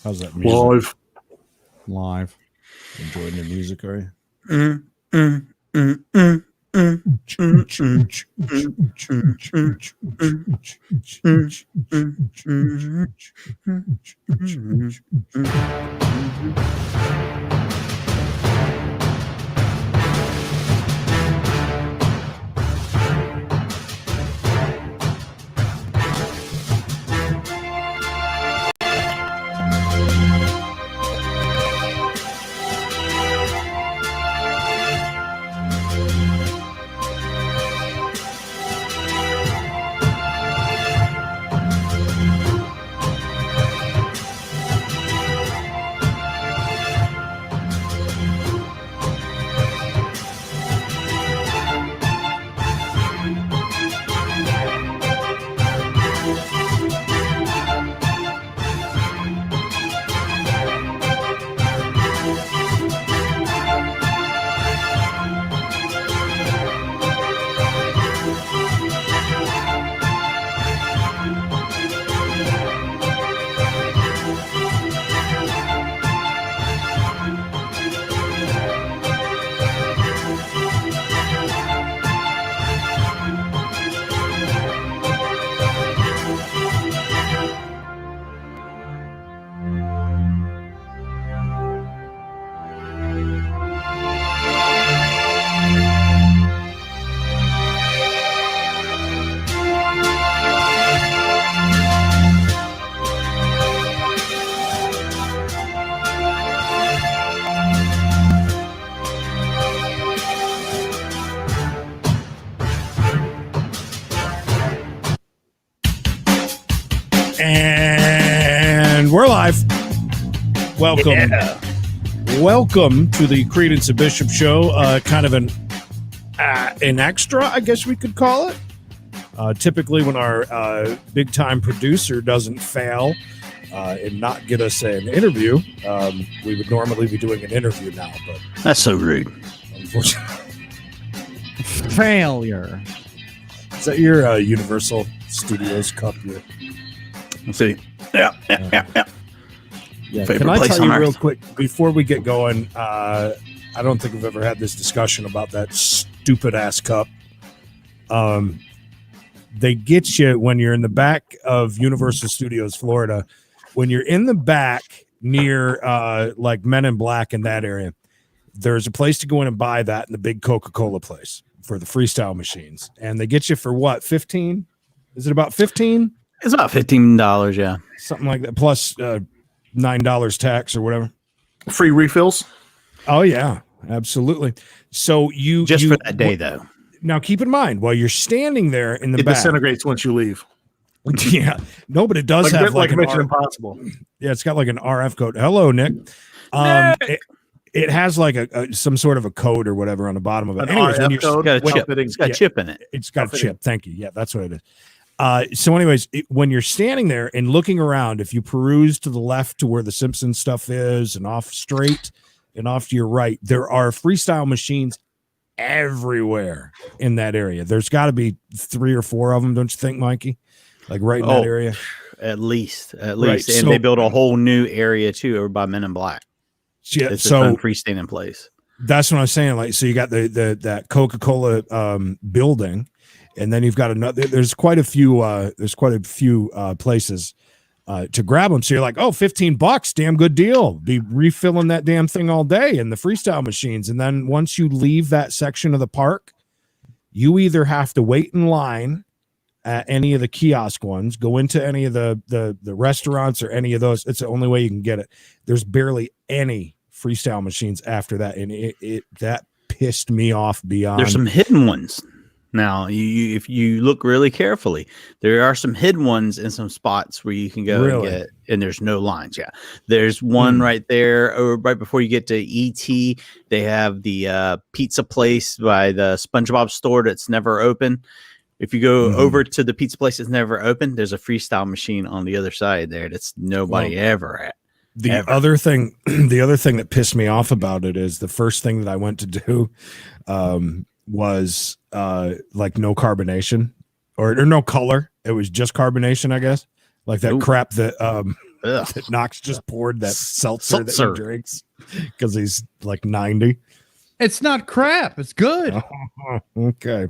How's that music? Live. Enjoying the music, are you? And we're live. Welcome. Yeah. Welcome to the Creedence and Bishop Show. Kind of an extra, I guess we could call it. Typically when our big-time producer doesn't fail and not get us an interview, we would normally be doing an interview now. But that's so rude. Unfortunately. Failure. Is that your Universal Studios cup? Let's see. Yeah. Can I tell you real quick before we get going? I don't think we've ever had this discussion about that stupid ass cup. They get you when you're in the back of Universal Studios, Florida. When you're in the back near like Men in Black in that area, there's a place to go in and buy that in the big Coca-Cola place for the freestyle machines, and they get you for what, 15? Is it about 15? It's about $15, yeah. Something like that, plus $9 tax or whatever. Free refills? Oh, yeah, absolutely. So you... Just for that day, though. Now, keep in mind, while you're standing there in the back... It disintegrates once you leave. Yeah. No, but it does have like Mission Impossible. Yeah, it's got like an RF code. Hello, Nick. It has like some sort of a code or whatever on the bottom of it. Anyways, when it's got a chip in it. It's got a chip. Thank you. Yeah, that's what it is. So anyways, when you're standing there and looking around, if you peruse to the left to where the Simpsons stuff is and off straight and off to your right, there are freestyle machines everywhere in that area. There's got to be 3 or 4 of them, don't you think, Mikey? Like right in that area? At least. Right. And they built a whole new area too over by Men in Black. Yeah, it's a freestanding place. That's what I'm saying. Like, so you got that Coca-Cola building. And then you've got another. There's quite a few. Places to grab them. So you're like, oh, $15, damn good deal. Be refilling that damn thing all day in the freestyle machines. And then once you leave that section of the park, you either have to wait in line at any of the kiosk ones, go into any of the restaurants or any of those. It's the only way you can get it. There's barely any freestyle machines after that, and that pissed me off beyond. There's some hidden ones. Now, if you look really carefully, there are some hidden ones in some spots where you can go and get, and there's no lines. Yeah, there's one right there, or right before you get to ET. They have the pizza place by the SpongeBob store that's never open. If you go over to the pizza place that's never open, there's a freestyle machine on the other side there that's nobody ever at. The other thing that pissed me off about it is the first thing that I went to do was like no carbonation or no color. It was just carbonation, I guess. Like that crap that Knox just poured that seltzer that he drinks because he's like 90. It's not crap. It's good. Okay.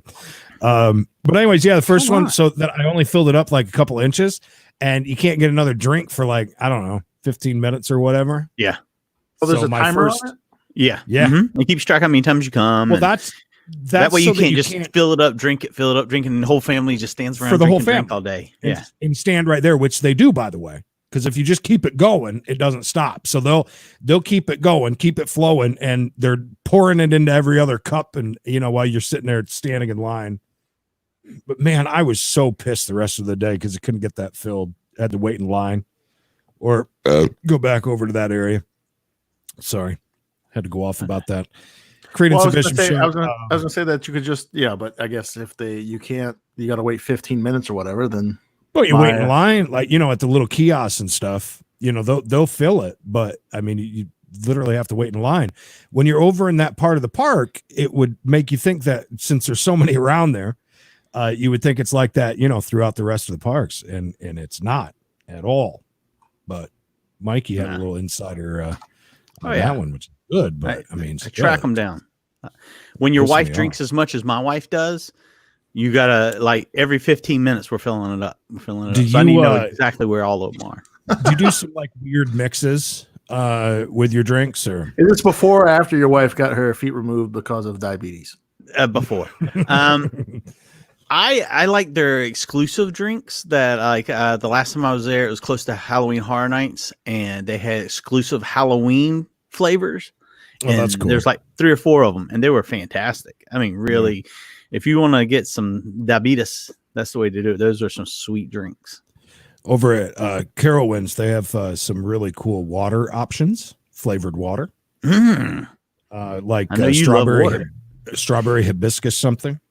But anyways, yeah, the first one, so that I only filled it up like a couple inches, and you can't get another drink for like, I don't know, 15 minutes or whatever. Yeah. Oh, there's a timer on it? Yeah. Yeah. Mm-hmm. It keeps track how many times you come. Well, that's that way so you can't just fill it up, drink it, and the whole family just stands around for the whole family drink all day. Yeah. And stand right there, which they do, by the way. Because if you just keep it going, it doesn't stop. So they'll keep it going, keep it flowing, and they're pouring it into every other cup, and while you're sitting there standing in line. But man, I was so pissed the rest of the day because I couldn't get that filled. I had to wait in line or go back over to that area. Sorry, had to go off about that. Creedence Well, and Bishop show. I was gonna say that you could just but I guess if you got to wait 15 minutes or whatever, then. Well, you wait in line, like, at the little kiosks and stuff, they'll fill it. But I mean, you literally have to wait in line. When you're over in that part of the park, it would make you think that since there's so many around there, you would think it's like that, throughout the rest of the parks. And it's not at all. But Mikey had a little insider on that one, which is good. But I mean, I track them down. When your wife drinks as much as my wife does, you gotta, like, every 15 minutes we're filling it up. So I need to know exactly where all of them are. Do you do some like weird mixes with your drinks, or is this before or after your wife got her feet removed because of diabetes? Before. I like their exclusive drinks that, like, the last time I was there, it was close to Halloween Horror Nights, and they had exclusive Halloween flavors. Oh, that's cool. There's like 3 or 4 of them, and they were fantastic. I mean, really. If you want to get some diabetes, that's the way to do it. Those are some sweet drinks. Over at Carowinds, they have some really cool water options, flavored water. Like strawberry hibiscus something.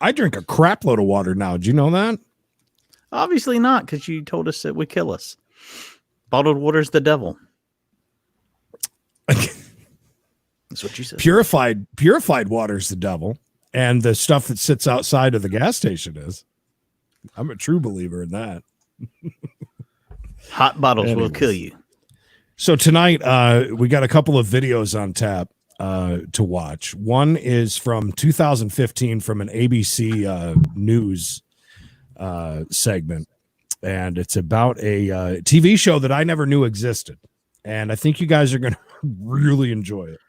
I drink a crap load of water now. Do you know that? Obviously not, because you told us it would kill us. Bottled water's the devil. That's what you said. Purified water's the devil. And the stuff that sits outside of the gas station is. I'm a true believer in that. Hot bottles will kill you. So tonight, we got a couple of videos on tap to watch. One is from 2015 from an ABC news segment. And it's about a TV show that I never knew existed. And I think you guys are going to really enjoy it.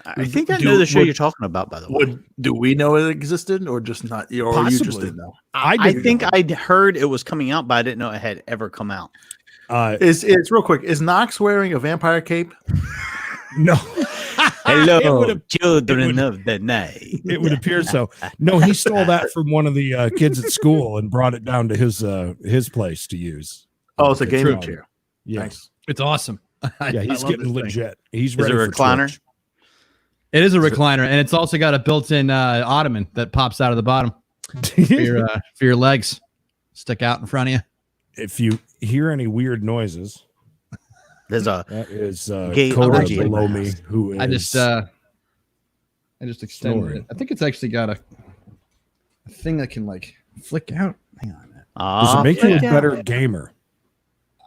I think I know the show you're talking about, by the way. Do we know it existed or just not? Or possibly. You just didn't know? I think I'd heard it was coming out, but I didn't know it had ever come out. It's real quick. Is Knox wearing a vampire cape? No. Hello, children of the night. It would appear so. No, he stole that from one of the kids at school and brought it down to his place to use. Oh, it's a gaming chair. Yeah. Nice. It's awesome. Yeah, he's getting legit. He's ready for recliner. Twitch. It is a recliner, and it's also got a built-in ottoman that pops out of the bottom for your legs. Stick out in front of you. If you hear any weird noises, that is gay Coda below me. Who is? I just extended it. I think it's actually got a thing that can like flick out. Hang on a minute. Does it make you a better gamer?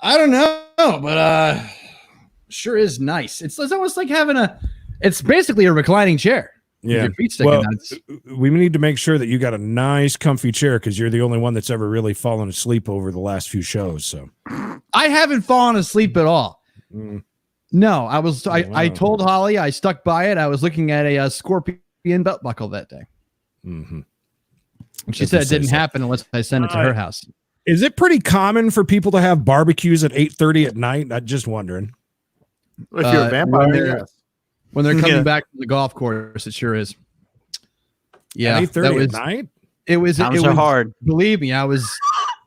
I don't know, but sure is nice. It's almost like having it's basically a reclining chair. Yeah. Your feet sticking out. We need to make sure that you got a nice, comfy chair because you're the only one that's ever really fallen asleep over the last few shows. So I haven't fallen asleep at all. No, I told Holly I stuck by it. I was looking at a scorpion belt buckle that day. Mm-hmm. She said it didn't happen unless I sent it to her house. Is it pretty common for people to have barbecues at 8:30 at night? I'm just wondering. If you're a vampire, yes. When they're coming back from the golf course, it sure is. Yeah, 8:30 at night. It was so hard. Believe me, I was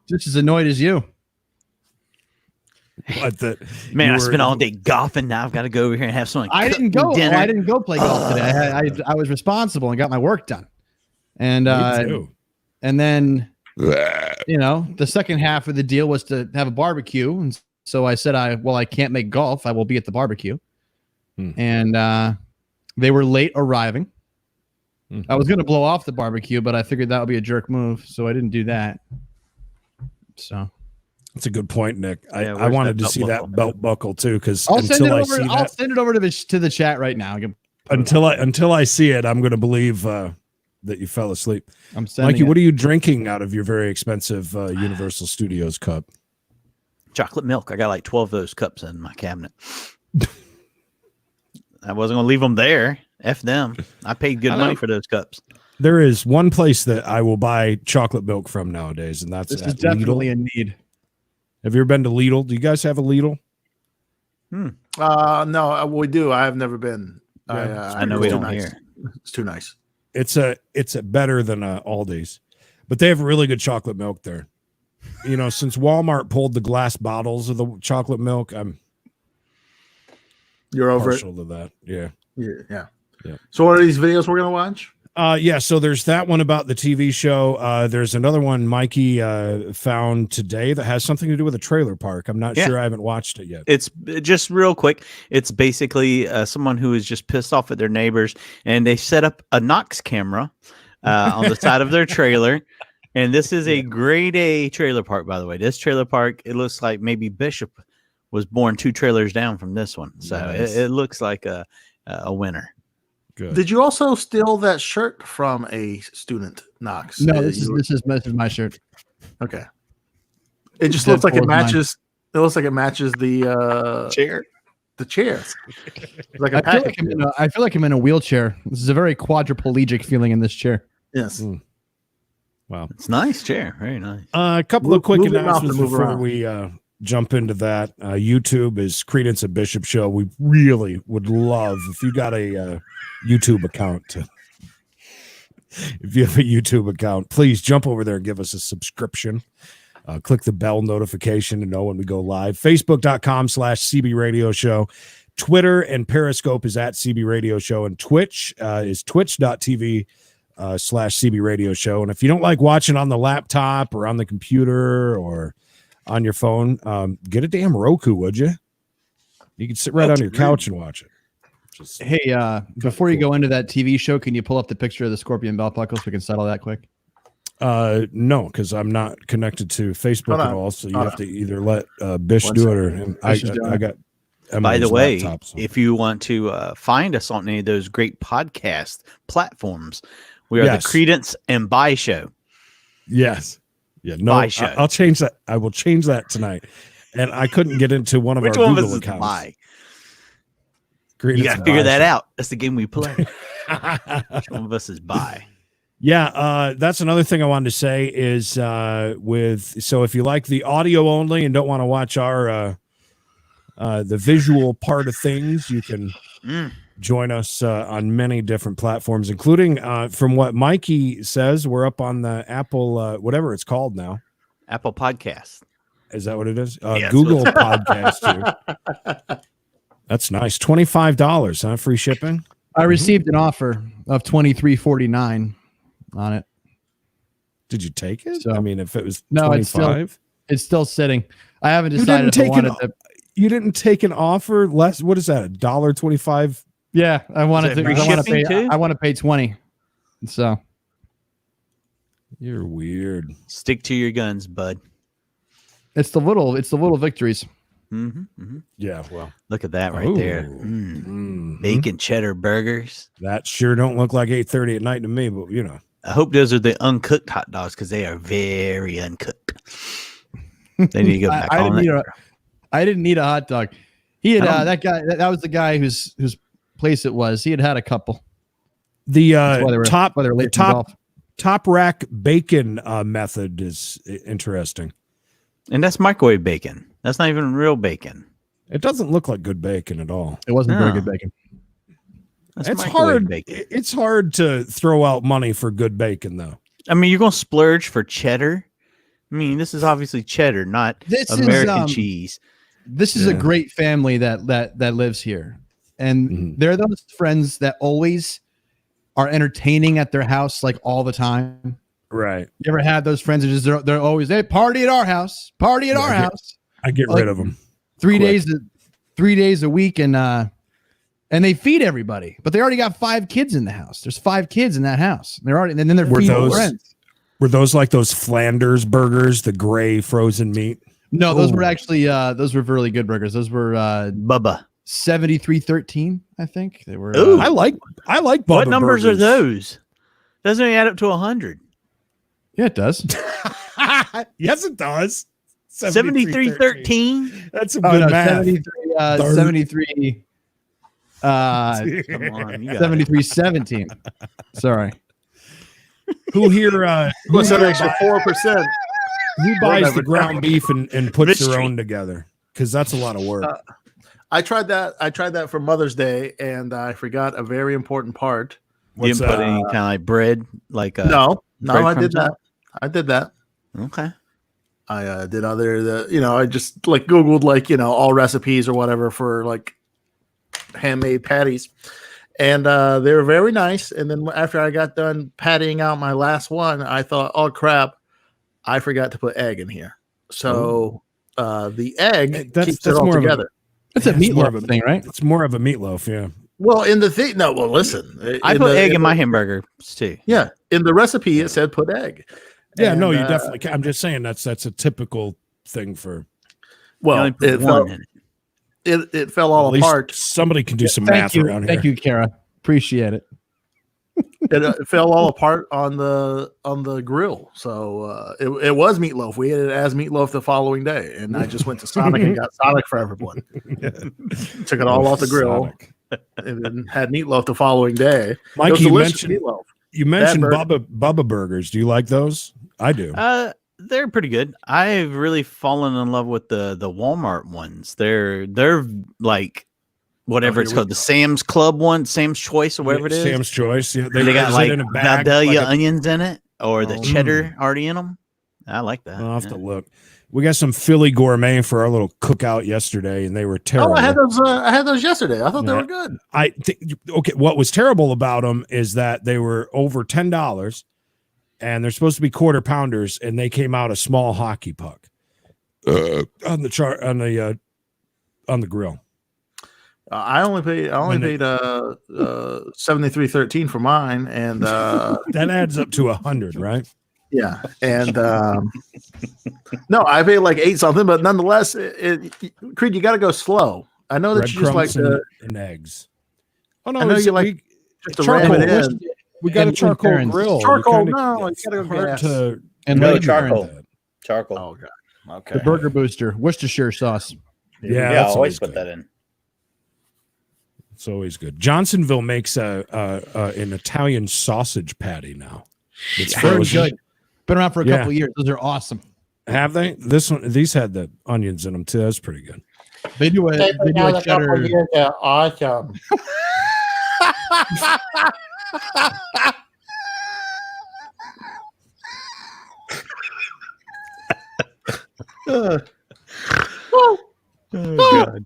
just as annoyed as you. I spent all day golfing. Now I've got to go over here and have someone. I didn't go. Dinner. I didn't go play golf today. I was responsible and got my work done. And and then the second half of the deal was to have a barbecue, and so I said, I can't make golf. I will be at the barbecue. And they were late arriving. I was going to blow off the barbecue, but I figured that would be a jerk move, so I didn't do that. So That's a good point, Nick. Yeah, I wanted to belt see buckle? that belt buckle too, because I'll until send it over to the chat right now. until I see it, I'm going to believe that you fell asleep. I'm sending Mikey, it. what are you drinking out of your very expensive Universal Studios cup? Chocolate milk. I got like 12 of those cups in my cabinet. I wasn't going to leave them there. F them. I paid good money for those cups. There is one place that I will buy chocolate milk from nowadays, and that's This at is definitely Lidl. a need. Have you ever been to Lidl? Do you guys have a Lidl? No, we do. I have never been. Yeah, I know we it's don't too nice. hear. It's too nice. It's a better than Aldi's, but they have really good chocolate milk there. You know, since Walmart pulled the glass bottles of the chocolate milk, I'm You're over partial to that. Yeah. Yeah. So what are these videos we're gonna watch? Yeah, so there's that one about the TV show. There's another one Mikey found today that has something to do with a trailer park. I'm not sure. I haven't watched it yet. It's just real quick. It's basically someone who is just pissed off at their neighbors, and they set up a KNOX camera on the side of their trailer. And this is a grade A trailer park, by the way. This trailer park, it looks like maybe Bishop was born 2 trailers down from this one. So Nice. it looks like a winner. Good. Did you also steal that shirt from a student, Knox? No, this is my shirt. Okay. It just Deadpool looks like it is mine. matches. It looks like it matches the Chair. the chair. Like a I feel package. like I'm in a wheelchair. This is a very quadriplegic feeling in this chair. Yes. Wow. It's a nice chair. Very nice. A couple of quick Move your mouth announcements to move before around. we jump into that. YouTube is Creedence and Bishop Show. We really would love if you got a YouTube account. If you have a YouTube account, please jump over there and give us a subscription. Click the bell notification to know when we go live. Facebook.com/CB Radio Show. Twitter and Periscope is at CB Radio Show. And Twitch is twitch.tv/CB Radio Show. And if you don't like watching on the laptop or on the computer or on your phone, get a damn Roku, would you? You can sit right on your couch and watch it. Just, Hey, before you go into that TV show, can you pull up the picture of the scorpion belt buckle so we can settle that quick? no, because I'm not connected to Facebook Hold at on. all. So you Hold have to either let Bish One do second. it or him. Bish is doing I it. got. By Emily's the way, laptop, so- if you want to find us on any of those great podcast platforms, we are Yes. the Creedence and Buy Show. Yes. Yeah. No, Buy show. I'll change that. I will change that tonight. And I couldn't get into one of Which our one of Google us is accounts. Buy? Creedence You got to and figure Buy that Show. out. That's the game we play. Which one of us is Buy? Yeah, that's another thing I wanted to say is so if you like the audio only and don't want to watch our the visual part of things, you can join us on many different platforms, including from what Mikey says, we're up on the Apple whatever it's called now. Apple Podcast. Is that what it is? Yes. Google Podcast too. That's nice. $25, huh? Free shipping. I received an offer of $23.49 on it. Did you take it? So- I mean, if it was No, it's still- 25, It's still sitting. I haven't You decided didn't if I take wanted to. you didn't take an offer less. What is that? $1.25? Yeah, I wanted it to. free I want to shipping pay. too? I want to pay 20. So You're weird. Stick to your guns, bud. it's the little victories. Yeah, well, Look at that right there. Bacon cheddar burgers. that sure don't look like 8:30 at night to me, but you know. I hope those are the uncooked hot dogs because they are very uncooked. They need to go back on it. I didn't need a hot dog. He had I don't- that guy. That was the guy whose place it was. He had a couple. The That's why they were- top why they were late the from top golf. top rack bacon method is interesting. And that's microwave bacon. That's not even real bacon. It doesn't look like good bacon at all. It wasn't very No. good bacon. That's It's microwave hard. bacon. It's hard to throw out money for good bacon, though. I mean, you're going to splurge for cheddar. I mean, this is obviously cheddar, not This is, American cheese. This is a Yeah. great family that lives here, and Mhm. they're those friends that always are entertaining at their house, like all the time. Right. You ever had those friends that just they're always they party at our house, party at our Yeah. house. I get Like- rid of them. 3 Quick. days, 3 days a week, and they feed everybody. But they already got 5 kids in the house. There's 5 kids in that house. They're already, and then they're Were feeding those- friends. Were those like those Flanders burgers, the gray frozen meat? No, those were actually those were really good burgers. Those were Bubba 7313, I think they were. Ooh. I like Bubba What numbers burgers. are those? Doesn't it add up to 100? Yeah, it does. Yes, it does. 7313. That's some good math. 73 Come on, you got it. 7317. Sorry. Who here? What's that extra 4%? Who buys Whatever. the ground beef and puts their Mystery. own together? Because that's a lot of work. I tried that for Mother's Day, and I forgot a very important part. You didn't put any kind of like bread, like No, I did breadcrumbs on that. I did that. it? Okay. I did I just like Googled all recipes or whatever for like handmade patties, and they were very nice. And then after I got done pattying out my last one, I thought, oh crap, I forgot to put egg in here. So the egg keeps it all together. That's a meatloaf thing, right? It's more of a meatloaf, yeah. Well, in the thing, no. Well, listen, I put egg in my hamburgers too. Yeah, in the recipe it said put egg. Yeah, And, no, you definitely can. I'm just saying that's a typical thing for. Well, You only put one in it. it fell all At least apart. somebody can do some math around here. Thank you, Kara. Appreciate it. It fell all apart on the grill. So it was meatloaf. We ate it as meatloaf the following day, and I just went to Sonic and got Sonic for everyone. Took it all off the grill, Sonic. and then had meatloaf the following day. Mike, It was you delicious mentioned meatloaf. Bubba burgers. Do you like those? I do. They're pretty good. I've really fallen in love with the Walmart ones. They're like whatever it's called, the Sam's Club one, Sam's Choice or whatever it is. Sam's Choice. Yeah, They got like in a bag, Vidalia like a- onions in it, or the Oh. cheddar already in them. I like that. I'll have to look. We got some Philly gourmet for our little cookout yesterday, and they were terrible. Oh, I had those. I had those yesterday. I thought they Yeah. were good. Okay, what was terrible about them is that they were over $10, and they're supposed to be quarter pounders, and they came out a small hockey puck on the grill. I only paid $73.13 for mine, and That adds up to 100, right? yeah, and no, I paid like 8 something, but nonetheless, Creed, you got to go slow. I know that you just like Breadcrumbs and eggs. Oh no, I know it's you like just to charcoal. ram it in. We got a And charcoal parents. grill. Charcoal, You kinda- no, you it's gotta go hard gas. to And No, Lady charcoal. Karen, Charcoal. Oh god, okay. the Burger Booster, Worcestershire sauce. Yeah, Yeah, that's I always put good. that in. It's always good. Johnsonville makes an Italian sausage patty now. It's Very frozen. good. Been around for a Yeah. couple of years. Those are awesome. Have they? These had the onions in them too. That's pretty good. They do a cheddar. Awesome. Oh, God.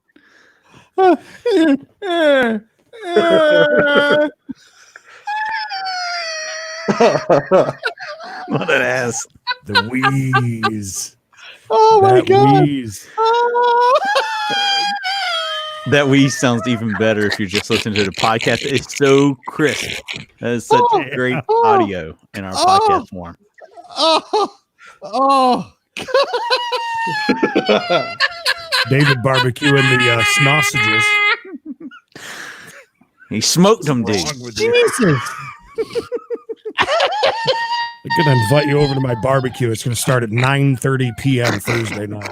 What an ass. The wheeze. Oh my That god! wheeze. That wheeze sounds even better if you're just listening to the podcast. It's so crisp. That is such great audio in our podcast form. Oh, David barbecuing the sausages. He smoked them, dude. Wrong with you? Jesus! I'm gonna invite you over to my barbecue. It's gonna start at 9:30 p.m. Thursday night.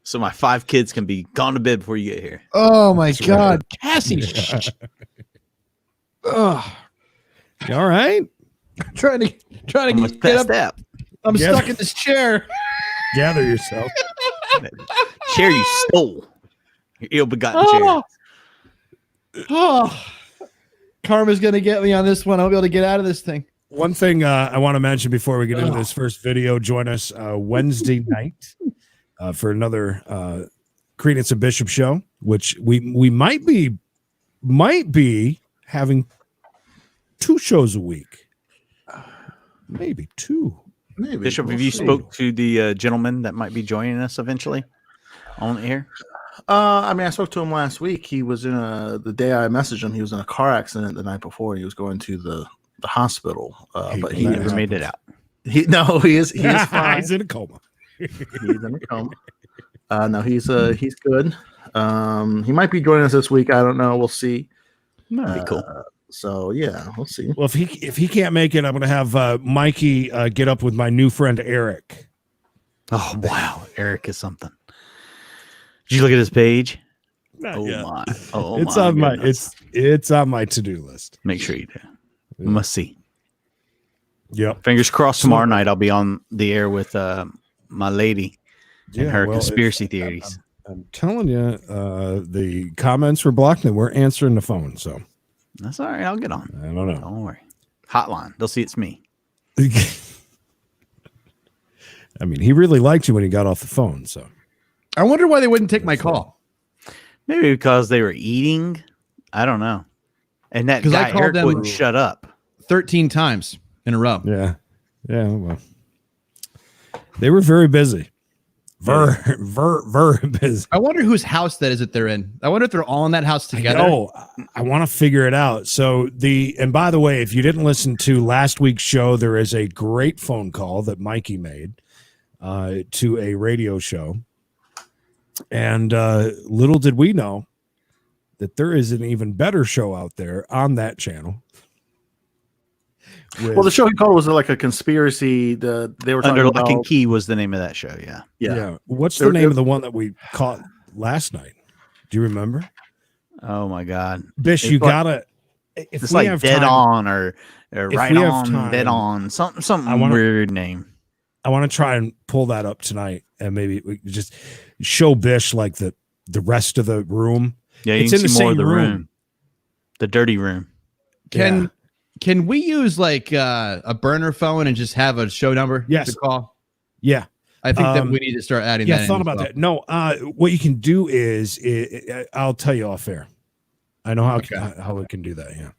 So my 5 kids can be gone to bed before you get here. Oh my That's god, Cassie! Ugh. You all right? trying to Almost get past up. that. I'm Yeah. stuck in this chair. Gather yourself. Chair you stole. Your ill-begotten chair. Oh. Oh. Karma's gonna get me on this one. I'll be able to get out of this thing. One thing I want to mention before we get into this first video, join us Wednesday night for another Creedence and Bishop show, which we might be having 2 shows a week. Maybe 2. Maybe. Bishop, have We'll you see. spoke to the gentleman that might be joining us eventually on the air? I mean, I spoke to him last week. He was in the day I messaged him. He was in a car accident the night before. He was going to the hospital, but he that Never happens. made it out. he is fine. He's in a coma. He's in a coma. No, he's good. He might be joining us this week. I don't know. We'll see. That'd be cool. So yeah, we'll see. Well, if he can't make it, I'm gonna have Mikey get up with my new friend Eric. Oh wow, Eric is something. Did you look at his page? Not Oh yet. my! Oh It's my on my goodness. it's on my to-do list. Make sure you do. Must see. Yep. Fingers crossed. Tomorrow night I'll be on the air with my lady and her conspiracy theories. I'm telling you, the comments were blocked and we're answering the phone. So That's all right. I'll get on. I don't know. Don't worry. Hotline. They'll see it's me. I mean, he really liked you when he got off the phone. So I wonder why they wouldn't take my call. Maybe because they were eating. I don't know. And that 'Cause I guy called Eric them- wouldn't shut up. 13 times in a row. yeah. Well, they were very busy. Very busy. I wonder whose house that is that they're in. I wonder if they're all in that house together. Oh, I want to figure it out. So and by the way, if you didn't listen to last week's show, there is a great phone call that Mikey made to a radio show. And little did we know that there is an even better show out there on that channel. Well, the show he called was like a conspiracy. They were talking Under Lock about. and Key was the name of that show. Yeah. Yeah. What's the name of the one that we caught last night? Do you remember? Oh my God. Bish, It's you like- gotta. If It's we like have Dead time, On or Right we have On, time, Dead On, something I wanna- weird name. I want to try and pull that up tonight, and maybe we could just show Bish like the rest of the room. Yeah, you It's can in see the more of same the room. room. The dirty room. Can we use like a burner phone and just have a show number Yes. to call? Yeah. I think that we need to start adding that. Yeah, I thought about that. No, what you can do is I'll tell you off air. I know how we can do that. Yeah.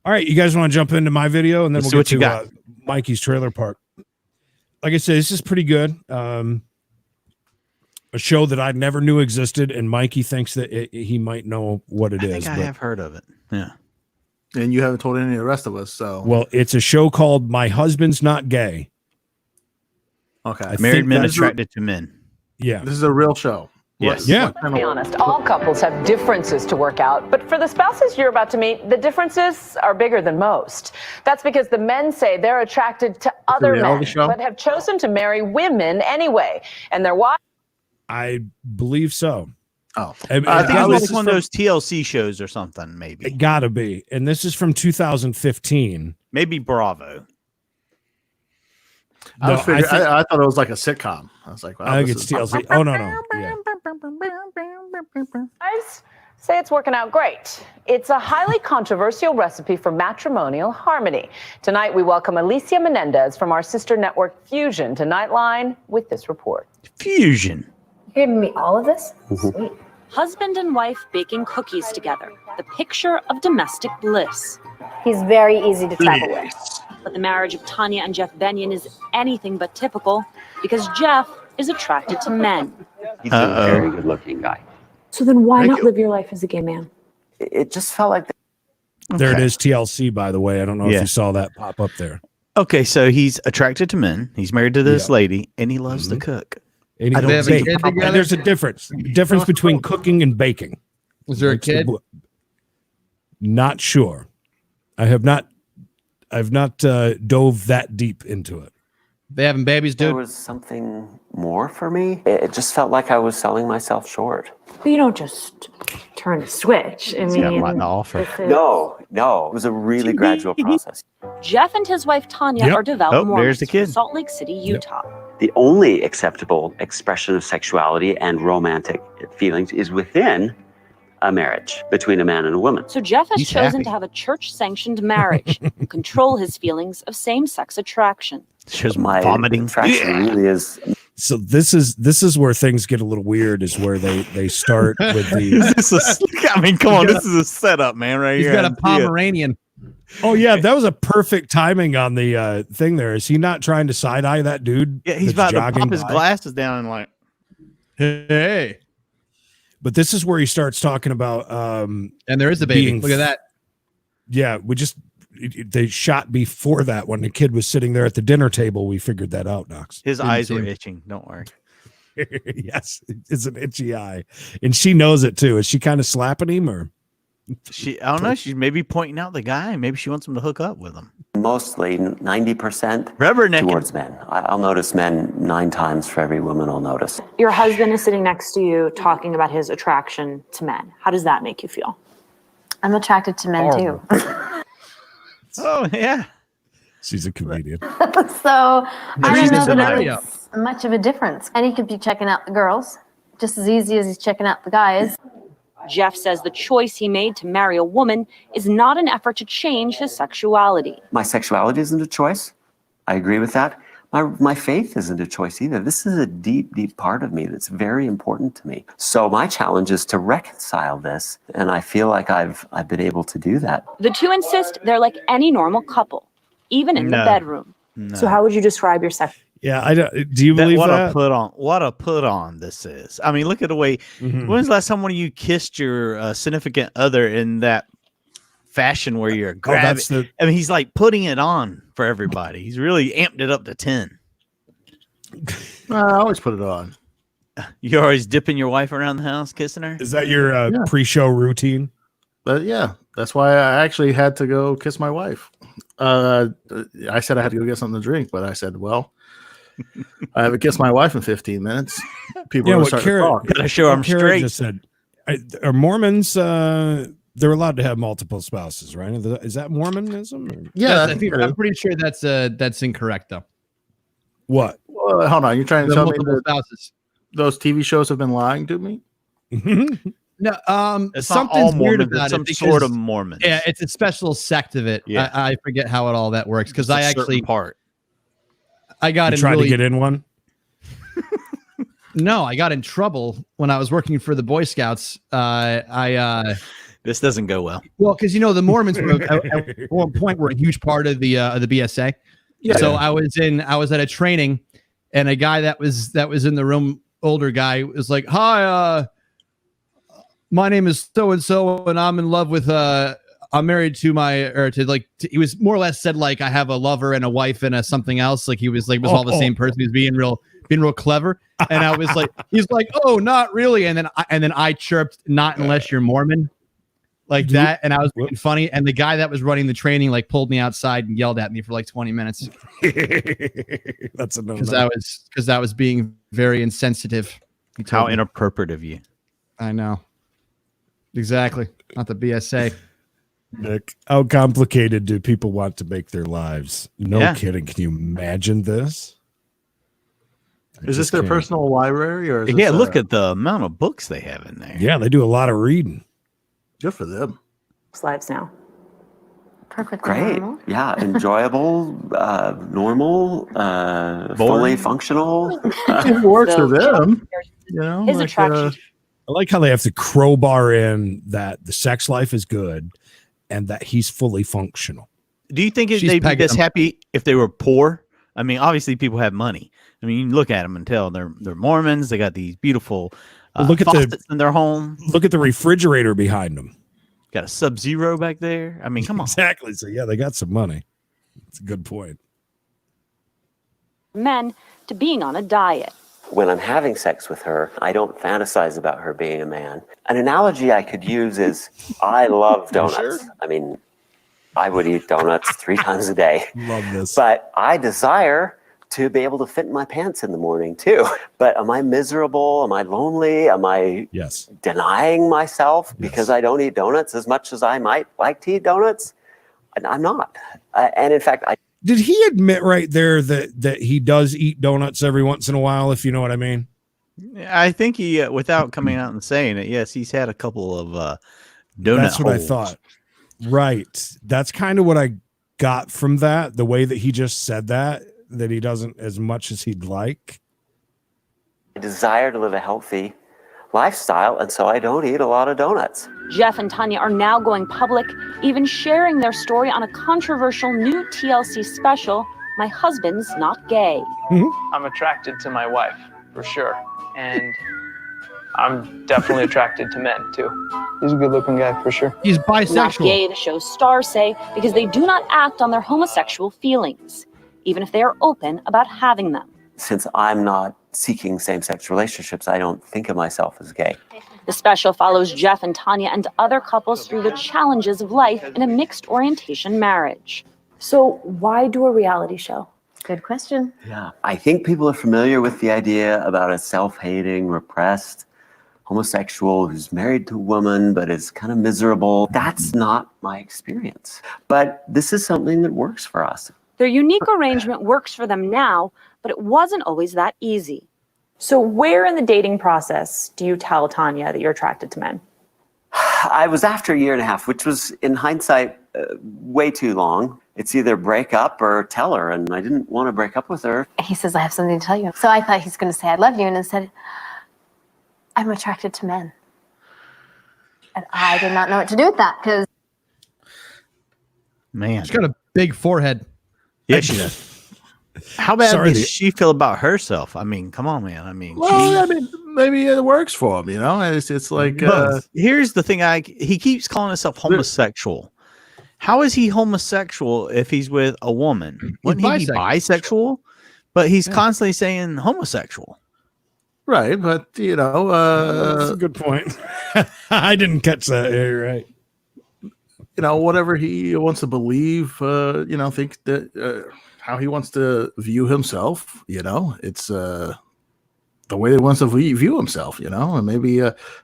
All right, you guys want to jump into my video, and then Let's we'll see get what you to Mikey's trailer park. Like I said, this is pretty good. A show that I never knew existed, and Mikey thinks that he might know what it I is. think I have heard of it. Yeah. And you haven't told any of the rest of us. So Well, it's a show called My Husband's Not Gay. okay, I Married think men that's- attracted to men. Yeah. this is a real show. Yes. Yeah. To be honest, all couples have differences to work out, but for the spouses you're about to meet, the differences are bigger than most. That's because the men say they're attracted to other men, reality show? but have chosen to marry women anyway, and their wives. I believe so. Oh, I think again, it was this is one of from- those TLC shows or something, maybe. It gotta be. And this is from 2015. Maybe Bravo. I was No, figuring, I think- I thought it was like a sitcom. I was like, wow, I think this it's is- TLC. Oh no. Yeah. Wives say it's working out great. It's a highly controversial recipe for matrimonial harmony. Tonight, we welcome Alicia Menendez from our sister network Fusion to Nightline with this report. Fusion. You're giving me all of this? Sweet. Husband and wife baking cookies together, the picture of domestic bliss. He's very easy to travel with. But the marriage of Tanya and Jeff Benyon is anything but typical because Jeff is attracted to men. He's a very good-looking guy. So then why Thank not you. live your life as a gay man? It just felt like There it is, TLC, by the way. I don't know if Yeah. you saw that pop up there. Okay, so he's attracted to men. He's married to this lady, and he loves to cook. And I don't don't think- bake. Kid together? And there's a difference between cooking and baking. Was there a kid? Not sure. I've not dove that deep into it. They having babies, there dude? was something more for me. It just felt like I was selling myself short. But you don't just turn a switch. I mean, got a lot to offer. this is- No, it was a really gradual process. Jeff and his wife Tanya Yep. are devout Oh, Mormons there's the kid. from Salt Lake City, Utah. The only acceptable expression of sexuality and romantic feelings is within a marriage between a man and a woman. So Jeff has He's chosen happy. to have a church-sanctioned marriage and control his feelings of same-sex attraction. Shows My vomiting. attraction really is So this is where things get a little weird. Is where they start with the. I mean, come on, this is a setup, man. Right He's here. got a I see it. Pomeranian. Oh yeah, that was a perfect timing on the thing. There is he not trying to side eye that dude? Yeah, he's that's about to jogging pop his by? glasses down and like. Hey. But this is where he starts talking about And there is the baby. Being Look at that. yeah, we just they shot before that when the kid was sitting there at the dinner table. We figured that out, Knox. His eyes were itching. Don't worry. Yes, it's an itchy eye, and she knows it too. Is she kind of slapping him, or I don't know. She's maybe pointing out the guy. Maybe she wants him to hook up with him. Mostly 90% Rubbernecking. towards men. I'll notice men 9 times for every woman I'll notice. Your husband is sitting next to you talking about his attraction to men. How does that make you feel? I'm attracted to men too. Oh, yeah. she's a comedian? So I don't know that scenario. it's much of a difference. And he could be checking out the girls just as easy as he's checking out the guys. Jeff says the choice he made to marry a woman is not an effort to change his sexuality. My sexuality isn't a choice. I agree with that. My faith isn't a choice either. This is a deep, deep part of me that's very important to me. So my challenge is to reconcile this, and I feel like I've been able to do that. The two insist they're like any normal couple, even in the bedroom. No. So how would you describe your sex? Yeah, I don't. Do you believe what that? a put on? What a put on this is. I mean, look at the way. When's the last time one of you kissed your significant other in that fashion where you're grabbing? I mean, he's like putting it on for everybody. He's really amped it up to 10. I always put it on. You're always dipping your wife around the house, kissing her. Is that your pre-show routine? But yeah, that's why I actually had to go kiss my wife. I said I had to go get something to drink, but I said, well, I haven't kissed my wife in 15 minutes. People are starting to talk. Gotta show I'm straight. Just said, are Mormons? They're allowed to have multiple spouses, right? Is that Mormonism? Or? Yeah, I'm pretty sure that's incorrect though. What? Well, hold on, you're trying to The tell me multiple that spouses. those TV shows have been lying to me? No, It's not all something's weird Mormons. about It's some it sort of because- Mormons. Yeah, it's a special sect of it. Yeah. I forget how all that works because I actually part. I got You in tried really to get in one? no, I got in trouble when I was working for the Boy Scouts. This doesn't go well. Well, because the Mormons were at one point were a huge part of the BSA. Yeah. So I was at a training, and a guy that was in the room, older guy, was like, "Hi, my name is so and so, and I'm in love with I'm married to he was more or less said like I have a lover and a wife and a something else. Like he was like all the same person. He was being real clever. And I was like, he's like, oh, not really. And then I chirped, not unless you're Mormon. Like that, and I was being funny, and the guy that was running the training like pulled me outside and yelled at me for like 20 minutes. That's a no. Because I was being very insensitive. How inappropriate of you. I know. Exactly. Not the BSA. Nick, how complicated do people want to make their lives? No kidding. Can you imagine this? Is this their personal library, or is this, look at the amount of books they have in there. Yeah, they do a lot of reading. Good for them. Lives now. Perfect. Great. Yeah, enjoyable, normal, fully functional. It works for them. His attraction. I like how they have to crowbar in that the sex life is good and that he's fully functional. Do you think they'd be this happy if they were poor? I mean, obviously people have money. I mean, you can look at them and tell they're Mormons. They got these beautiful look at faucets in their home. Look at the refrigerator behind them. Got a Sub-Zero back there. I mean, come on. Exactly. So yeah, they got some money. It's a good point. Men to being on a diet. When I'm having sex with her, I don't fantasize about her being a man. An analogy I could use is I love donuts. Sure? I mean, I would eat donuts 3 times a day. Love this. But I desire to be able to fit in my pants in the morning too. But am I miserable? Am I lonely? Am I denying myself because I don't eat donuts as much as I might like to eat donuts? I'm not. And in fact, did he admit right there that he does eat donuts every once in a while, if you know what I mean? I think he, without coming out and saying it, yes, he's had a couple of donut That's what holes. I thought. Right. That's kind of what I got from that, the way that he just said that he doesn't as much as he'd like. I desire to live a healthy lifestyle, and so I don't eat a lot of donuts. Jeff and Tanya are now going public, even sharing their story on a controversial new TLC special, My Husband's Not Gay. I'm attracted to my wife, for sure. And I'm definitely attracted to men too. He's a good-looking guy for sure. He's Not bisexual. gay, the show's stars say, because they do not act on their homosexual feelings, even if they are open about having them. Since I'm not seeking same-sex relationships, I don't think of myself as gay. The special follows Jeff and Tanya and other couples through the challenges of life in a mixed orientation marriage. So why do a reality show? Good question. Yeah, I think people are familiar with the idea about a self-hating, repressed homosexual who's married to a woman but is kind of miserable. That's not my experience. But this is something that works for us. Their unique arrangement works for them now, but it wasn't always that easy. So where in the dating process do you tell Tanya that you're attracted to men? I was after a year and a half, which was in hindsight way too long. It's either break up or tell her, and I didn't want to break up with her. He says, I have something to tell you. So I thought he's going to say, I love you. And instead, I'm attracted to men. And I did not know what to do with that because. Man, She's got a big forehead. yeah, she does. How bad does she feel about herself? I mean, come on, man. I mean, Well, I mean, maybe it works for him. You know, it's like. Here's the thing: he keeps calling himself homosexual. How is he homosexual if he's with a woman? Wouldn't he be bisexual? But he's constantly saying homosexual. Right, but you know, that's a good point. I didn't catch that. Yeah, you're right. You know, whatever he wants to believe, you know, think that how he wants to view himself. You know, it's the way he wants to view himself. You know, and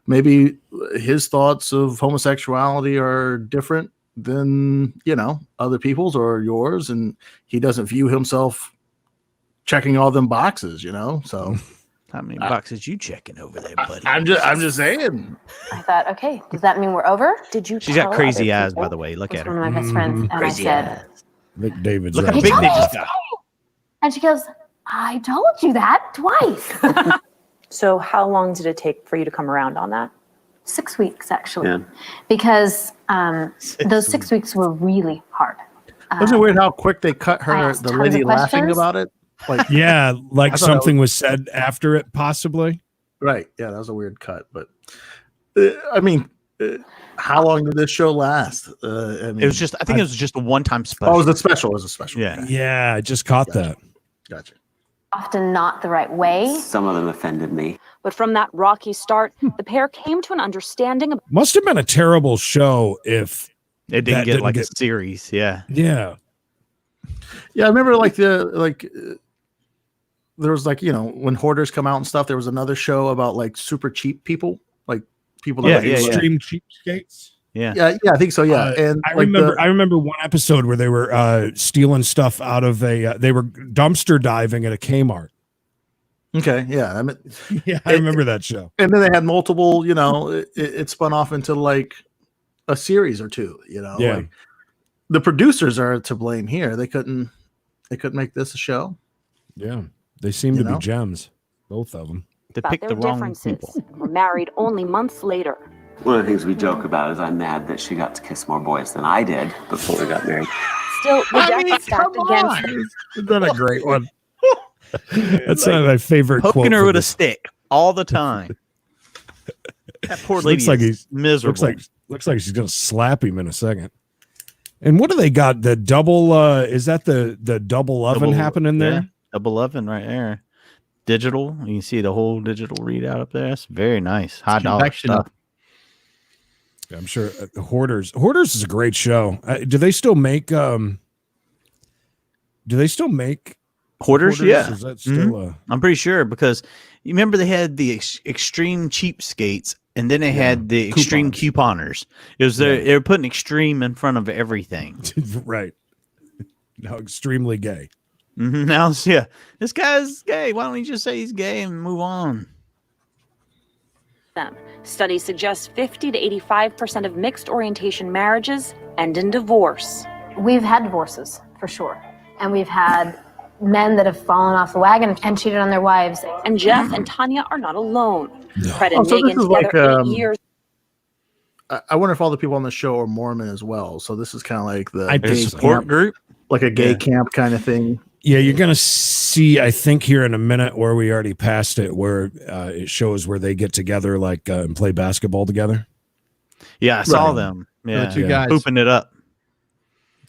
maybe his thoughts of homosexuality are different than, you know, other people's or yours, and he doesn't view himself checking all them boxes. You know, so. How many boxes you checking over there, buddy? I'm just saying. I thought, okay, does that mean we're over? Did you? She's got crazy eyes, by the way. Look at her. One of my best friends, and Crazy I said, eyes. Look, David's Look right. how big they just got. and she goes, I told you that twice. So how long did it take for you to come around on that? 6 weeks, actually, Yeah. because those 6 weeks were really hard. Wasn't it weird how quick they cut I her, asked the tons lady of laughing questions. about it? Like, Yeah, like I thought something was said after it, possibly. right. Yeah, that was a weird cut. But I mean, how long did this show last? I mean, It was just. I think it was just a one-time special. Oh, it was a special. It was a special. Yeah. Okay. Yeah, I just caught that. Gotcha. Often not the right way. Some of them offended me. But from that rocky start, the pair came to an understanding of Must have been a terrible show if It didn't that get like a get- series. Yeah. Yeah. Yeah, I remember there was like, you know, when Hoarders come out and stuff, there was another show about like super cheap people, like people that Yeah, like, yeah, yeah. Extreme cheapskates. Yeah. yeah, I think so. Yeah, and I like remember one episode where they were stealing stuff out of they were dumpster diving at a Kmart. okay, yeah, I mean, Yeah, I remember that show. and then they had multiple, you know, it spun off into like a series or two, you know. Yeah. Like, the producers are to blame here. They couldn't make this a show. Yeah, they seem You to know? be gems, both of them. They about picked their the wrong differences. people. Were married only months later. One of the things we joke about is I'm mad that she got to kiss more boys than I did before we got married. Still, the deck is stacked against Isn't that a great one? That's one of my favorite. Poking quote her from with a this. stick all the time. That poor lady Looks like is he's miserable. looks like she's gonna slap him in a second. And what do they got? The double is that the double oven happening there? Yeah, double oven right there. Digital. You can see the whole digital readout up there. That's very nice. High dollar convection stuff. I'm sure Hoarders is a great show. Do they still make Hoarders? Yeah. Is that still I'm pretty sure because you remember they had the extreme cheapskates and then they had the extreme couponers. It was they were putting extreme in front of everything. right? Now extremely gay. Now, yeah, this guy's gay. Why don't he just say he's gay and move on? them. Studies suggest 50 to 85% of mixed orientation marriages end in divorce. We've had divorces, for sure. And we've had men that have fallen off the wagon and cheated on their wives. And Jeff and Tanya are not alone. Fred and So this Megan is together like, 8 years. I wonder if all the people on the show are Mormon as well. So this is kind of like the I gay support camp, group, like a gay Yeah. camp kind of thing. Yeah, you're gonna see. I think here in a minute, where we already passed it, where it shows where they get together, like and play basketball together. Yeah, I saw them. Yeah, two guys pooping it up,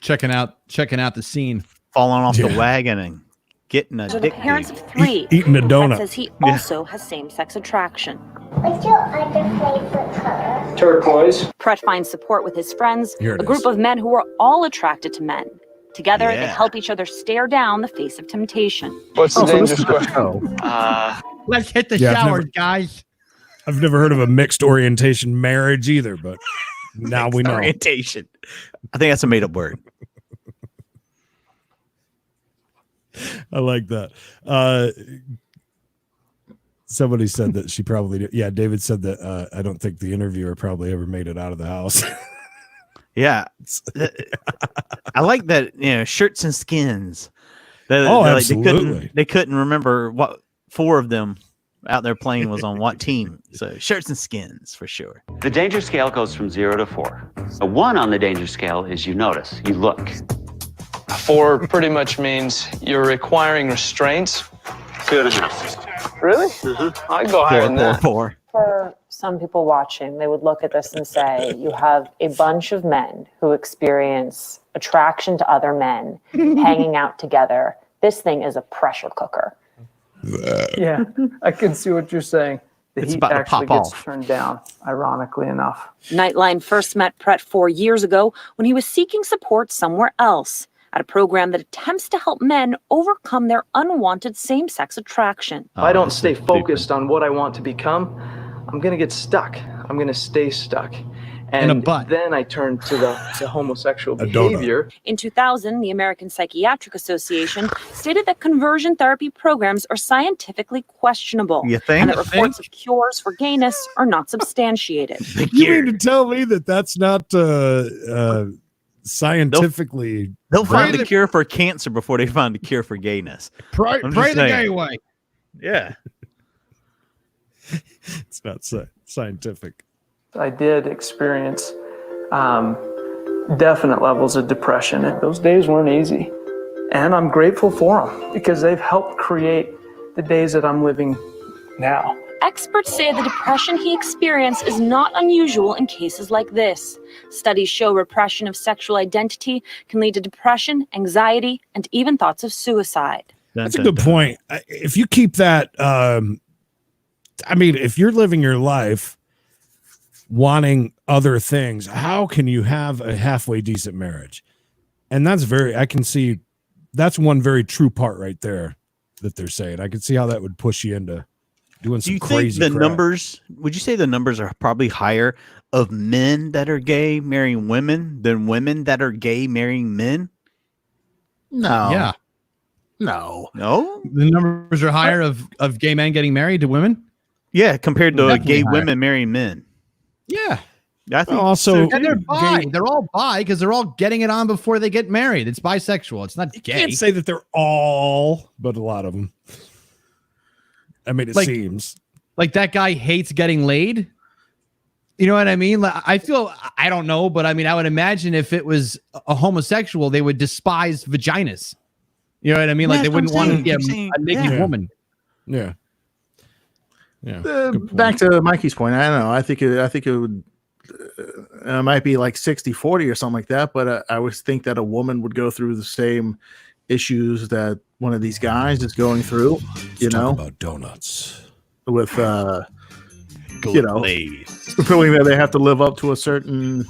checking out the scene, falling off the wagon and getting a So dick the parents pic. of 3. Eating a donut. Brett says he also has same-sex attraction. What's your other favorite color? Turquoise. Pret finds support with his friends, Here it a group is. of men who are all attracted to men. Together, they Yeah. help each other stare down the face of temptation. What's the dangerous this is a question? show. Let's hit the Yeah, I've shower, never- guys. I've never heard of a mixed orientation marriage either, but now we know. Orientation. I think that's a made-up word. I like that. Somebody said that she probably did. Yeah, David said that I don't think the interviewer probably ever made it out of the house. Yeah, I like that. Shirts and skins. Absolutely. They couldn't remember what 4 of them out there playing was on what team. So shirts and skins for sure. The danger scale goes from 0 to 4. A 1 on the danger scale is you notice, you look. 4 pretty much means you're requiring restraints. 2.5. Really? I'd go higher than that. 4. For some people watching, they would look at this and say, you have a bunch of men who experience attraction to other men hanging out together. This thing is a pressure cooker. Yeah, I can see what you're saying. The It's heat about to actually pop gets off. turned down, ironically enough. Nightline first met Pret 4 years ago when he was seeking support somewhere else, at a program that attempts to help men overcome their unwanted same-sex attraction. If I don't stay focused on what I want to become, I'm going to get stuck. I'm going to stay stuck. In a And butt. then I turn to the homosexual A donut. behavior. In 2000, the American Psychiatric Association stated that conversion therapy programs are scientifically questionable, You think? and that reports of cures for gayness are not substantiated. You mean to tell me that that's not scientifically? They'll find the cure for cancer before they find the cure for gayness. Pray I'm the just saying. gay way. Yeah. It's not scientific. I did experience definite levels of depression, and those days weren't easy. And I'm grateful for them because they've helped create the days that I'm living now. Experts say the depression he experienced is not unusual in cases like this. Studies show repression of sexual identity can lead to depression, anxiety, and even thoughts of suicide. That's a good point. If you keep that, I mean, if you're living your life wanting other things, how can you have a halfway decent marriage? And that's I can see that's one very true part right there that they're saying. I can see how that would push you into doing some crazy think the crap. numbers, would you say the numbers are probably higher of men that are gay marrying women than women that are gay marrying men? No. Yeah. No. No? The numbers are higher of gay men getting married to women. Yeah, compared to Definitely gay higher. women marrying men. Yeah. I think Also, And they're bi. They're all bi because they're all getting it on before they get married. It's bisexual. It's not you gay. can't say that they're all, but a lot of them. I mean, it Like- seems. Like that guy hates getting laid. You know what I mean? Like, I don't know, but I mean, I would imagine if it was a homosexual, they would despise vaginas. You know what I mean? Like Yeah, they that's wouldn't what I'm want to saying. get Keep saying- a naked yeah. woman. Yeah. Yeah. Good point. Back to Mikey's point. I don't know. I think it would. It might be like 60-40 or something like that, but I would think that a woman would go through the same issues that one of these guys is going through. Let's talk about donuts. With feeling that they have to live up to a certain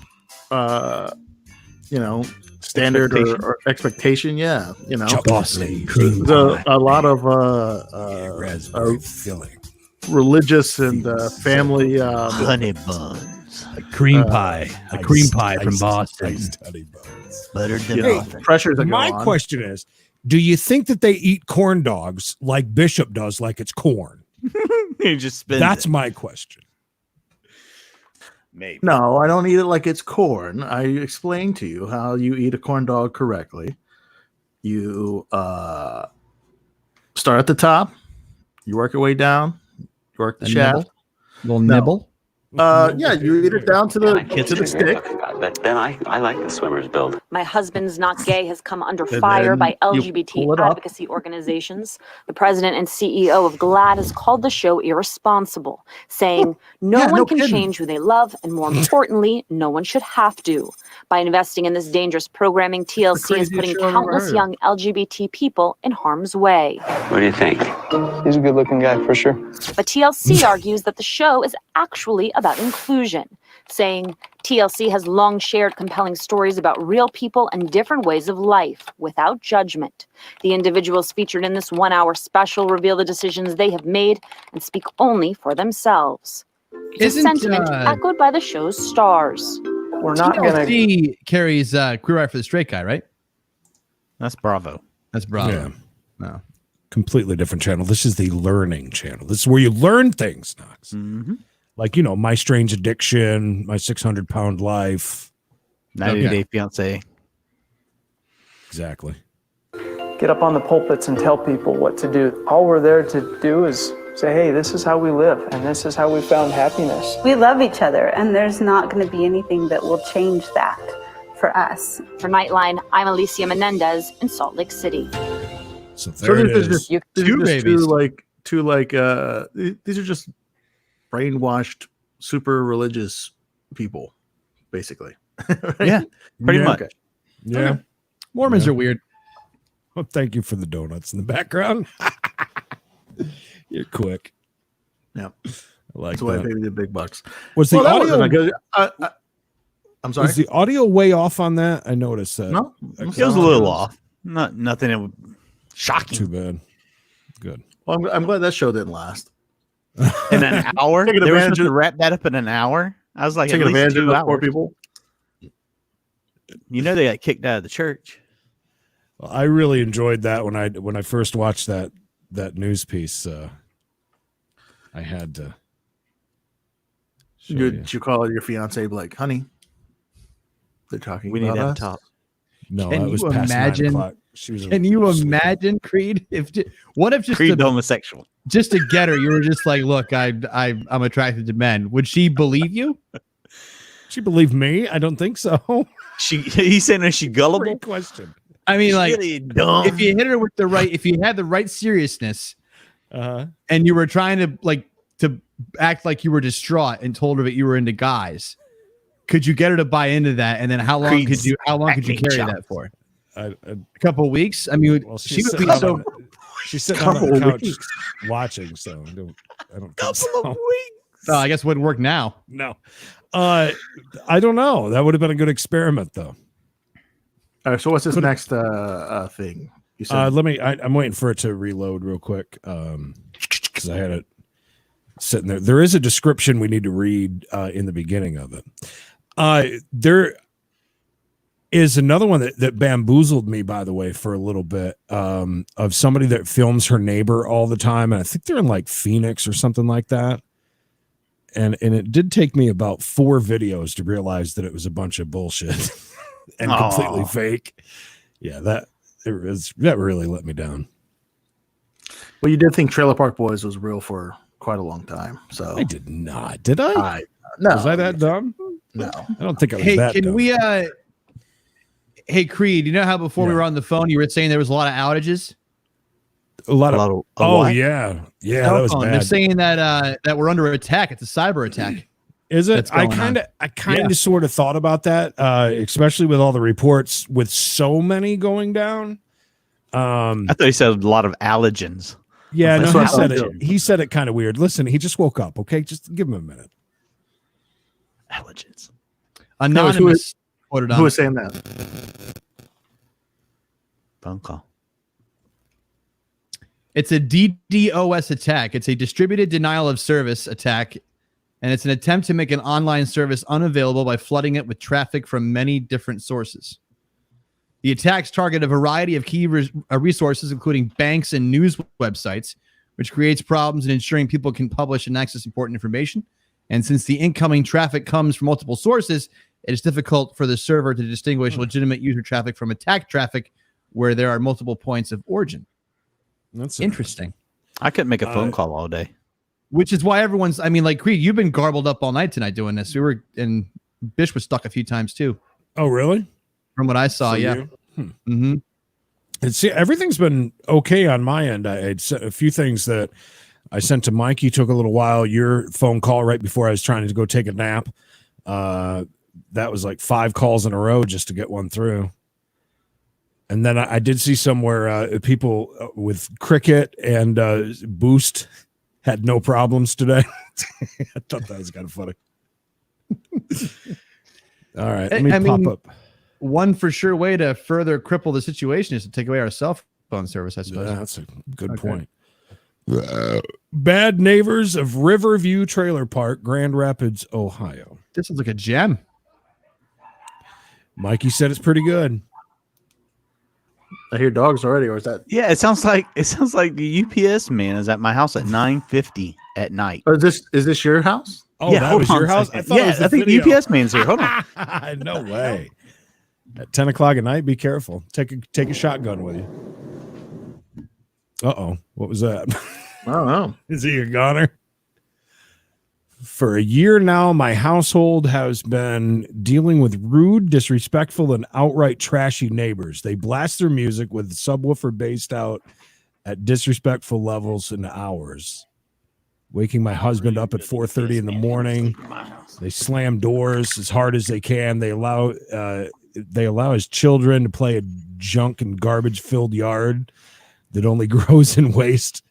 standard or expectation. Yeah, Chocolate. there's a lot of Raspberry filling. religious and family honey buns, Cream pie. A cream pie from iced Boston. honey buns. better than Hey, nothing. pressures that go My on. question is, do you think that they eat corn dogs like Bishop does, like it's corn? You just spend That's my question. maybe. No, I don't eat it like it's corn. I explained to you how you eat a corn dog correctly. You start at the top, you work your way down, you work the A shaft. nibble? Little No. nibble. Yeah, you eat it down to the stick. but then I like the swimmer's build. My Husband's Not Gay has come under fire by LGBT advocacy organizations. The president and CEO of GLAAD has called the show irresponsible, saying no one can change who they love, and more importantly, no one should have to. By investing in this dangerous programming, TLC is putting countless young LGBT people in harm's way. What do you think? He's a good-looking guy for sure. But TLC argues that the show is actually about inclusion, saying TLC has long shared compelling stories about real people and different ways of life without judgment. The individuals featured in this 1-hour special reveal the decisions they have made and speak only for themselves. It's a sentiment echoed by the show's stars. We're not going to carries Queer Eye for the Straight Guy, right? That's Bravo. That's Bravo. Yeah. No. Completely different channel. This is the learning channel. This is where you learn things, Knox. Mm-hmm. Like, My Strange Addiction, My 600-Pound Life. 90 Day Fiancé. Exactly. Get up on the pulpits and tell people what to do. All we're there to do is say, hey, this is how we live, and this is how we found happiness. We love each other, and there's not going to be anything that will change that for us. For Nightline, I'm Alicia Menendez in Salt Lake City. So there it is. These are just brainwashed, super religious people, basically. Right? Yeah, pretty much. Okay. Yeah. Okay. Mormons are weird. Well, thank you for the donuts in the background. You're quick. Yeah. I like That's why I that. paid the big bucks. Was the audio? I'm sorry. Was the audio way off on that? I noticed that. No, it was a little off. Nothing shocking. Too bad. Good. Well, I'm glad that show didn't last. In an hour? Taking They were advantage supposed to of- wrap that up in an hour? I was like, Taking at least advantage of 2 the hours. poor people. You know they got kicked out of the church. Well, I really enjoyed that when I first watched that news piece. I had to. Did you call your fiance like, honey? They're talking. We need about to have a us? top. No, Can it was you past 9 imagine? o'clock. Can you imagine, Creed? What if just Creed homosexual? Just to get her, you were just like, look, I'm attracted to men. Would she believe you? She believed me? I don't think so. He's saying, is she gullible? Great question. I mean, like, really dumb. if you hit her with the right, if you had the right seriousness, and you were trying to act like you were distraught and told her that you were into guys, could you get her to buy into that? And then how long could you carry that for? A couple of weeks. I mean, she would would be so. She's sitting on the couch watching, so I don't think so. Oh, I guess it wouldn't work now. No. I don't know. That would have been a good experiment, though. All right. So what's this next thing? You said I'm waiting for it to reload real quick because I had it sitting there. There is a description we need to read in the beginning of it. There is another one that bamboozled me, by the way, for a little bit, of somebody that films her neighbor all the time, and I think they're in like Phoenix or something like that. And it did take me about 4 videos to realize that it was a bunch of bullshit and completely fake. Yeah, that really let me down. Well, you did think Trailer Park Boys was real for quite a long time. So I did not. Did I? No. Was I that dumb? No. I don't think I was that Can dumb. we hey Creed, you know how before we were on the phone you were saying there was a lot of outages? A lot of what? yeah. That was bad. They're saying that we're under attack. It's a cyber attack. Is it? I kind of sort of thought about that, especially with all the reports with so many going down. I thought he said a lot of allergens. Yeah, That's no, what he said I it. thought. He said it kind of weird. Listen, he just woke up. Okay, just give him a minute. Allergens. Anonymous. Who was saying that? Phone call. It's a DDoS attack. It's a distributed denial of service attack, and it's an attempt to make an online service unavailable by flooding it with traffic from many different sources. The attacks target a variety of key resources, including banks and news websites, which creates problems in ensuring people can publish and access important information. And since the incoming traffic comes from multiple sources, it is difficult for the server to distinguish legitimate user traffic from attack traffic where there are multiple points of origin. That's interesting. I couldn't make a phone call all day. Which is why everyone's, I mean, like Creed, you've been garbled up all night tonight doing this. We were in Bish was stuck a few times too. Oh, really? From what I saw, For yeah. you? Mm-hmm. And see, everything's been okay on my end. I had a few things that I sent to Mikey, took a little while. Your phone call right before I was trying to go take a nap. That was like 5 calls in a row just to get one through. And then I did see somewhere people with Cricket and Boost had no problems today. I thought that was kind of funny. All right, let me pop up. One for sure way to further cripple the situation is to take away our cell phone service, I suppose. Yeah, that's a good point. Bad Neighbors of Riverview Trailer Park, Grand Rapids, Ohio. This is like a gem. Mikey said it's pretty good. I hear dogs already, or is that? Yeah, it sounds like the UPS man is at my house at 9:50 at night. Oh, is this your house? Oh, yeah, that was your house? I thought it was the I think video. the UPS man's here. Hold on. No way. At 10 o'clock at night, be careful. Take a shotgun with you. Uh-oh. What was that? I don't know. Is he a goner? For a year now, my household has been dealing with rude, disrespectful, and outright trashy neighbors. They blast their music with subwoofer based out at disrespectful levels and hours. Waking my husband up at 4:30 in the morning. They slam doors as hard as they can. They allow his children to play a junk and garbage-filled yard that only grows in waste.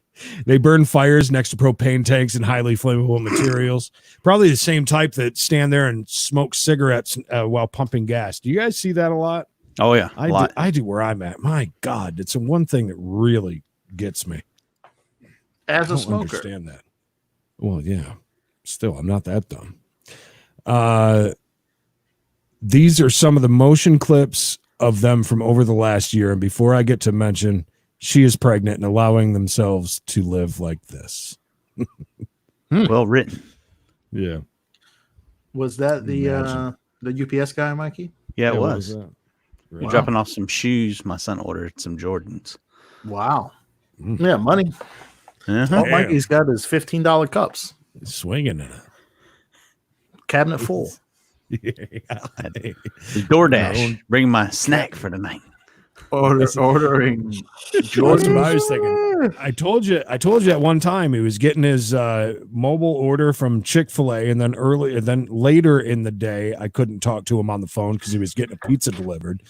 They burn fires next to propane tanks and highly flammable materials. Probably the same type that stand there and smoke cigarettes while pumping gas. Do you guys see that a lot? Oh, yeah. I do where I'm at. My God, it's the one thing that really gets me. As a I smoker. understand that. Well, yeah. Still, I'm not that dumb. These are some of the motion clips of them from over the last year. And before I get to mention, she is pregnant and allowing themselves to live like this. Well written. Yeah. Was that the UPS guy, Mikey? Yeah, it Yeah, what was. that? You're dropping off some shoes. My son ordered some Jordans. Wow. Yeah, money. Uh-huh. All Mikey's got is $15 cups. He's swinging in it. Cabinet full. DoorDash. Bring my snack for the night. Ordering That's what I was thinking. I told you at one time he was getting his mobile order from Chick-fil-A, and then later in the day I couldn't talk to him on the phone because he was getting a pizza delivered,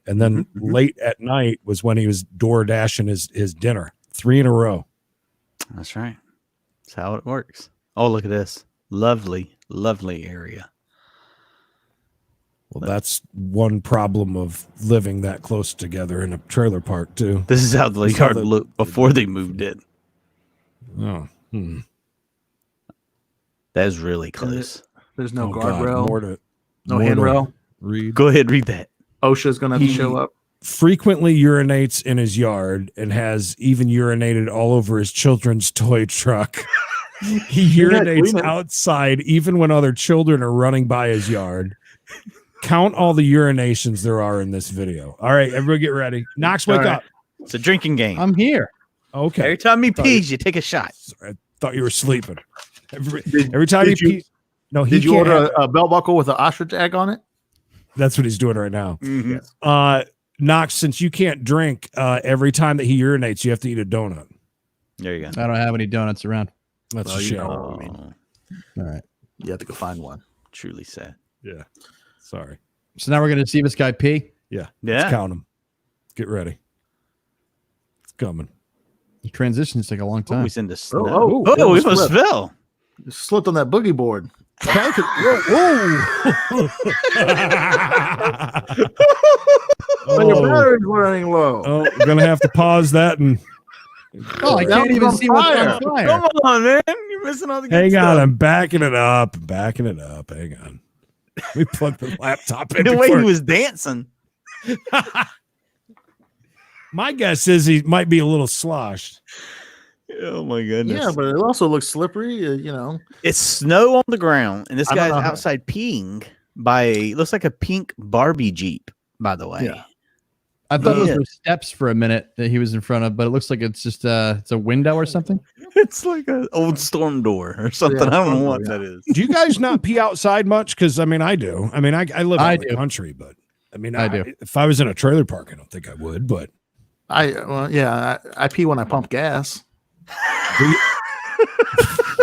and then late at night was when he was door dashing his dinner 3 in a row. That's right. That's how it works. Oh, look at this lovely area. Well, that's one problem of living that close together in a trailer park too. This is how the yard looked before they moved in. Oh, that is really close. There's no God, guardrail. No more to handrail. read. Go ahead, read that. OSHA's gonna have to show up. Frequently urinates in his yard and has even urinated all over his children's toy truck. He urinates outside even when other children are running by his yard. Count all the urinations there are in this video. All right, everybody get ready. Knox, wake up. It's a drinking game. I'm here. Okay. Every time he pees, you take a shot. I thought you were sleeping. Every time he pees. No, he Did you can't order a belt buckle with an ostrich egg on it? That's what he's doing right now. Mm-hmm. Knox, since you can't drink, every time that he urinates, you have to eat a donut. There you go. I don't have any donuts around. That's a you shame. know what I mean. All right. You have to go find one. Truly sad. Yeah. Sorry. So now we're going to see this guy pee. Yeah. Yeah. Let's count them. Get ready. It's coming. The transitions take a long time. He's in the snow. Oh, Oh, we almost fell. You slipped on that boogie board. When your battery's running low. Oh, we're gonna have to pause that and I can't even see what's on fire. Come on, man. You're missing all the good hang stuff. on. I'm backing it up. Hang on. Let me plug the laptop in. The way before- he was dancing. My guess is he might be a little sloshed. Oh my goodness. Yeah, but it also looks slippery. You know, It's snow on the ground, and this I don't guy's know how- outside peeing by looks like a pink Barbie Jeep, by the way. Yeah. I thought those were steps for a minute that he was in front of, but it looks like it's just it's a window or something. It's like an old storm door or something. I don't know what that is. Do you guys not pee outside much? Because I mean, I do. I mean, I live out in the country, but I mean, I do. If I was in a trailer park, I don't think I would. But I pee when I pump gas.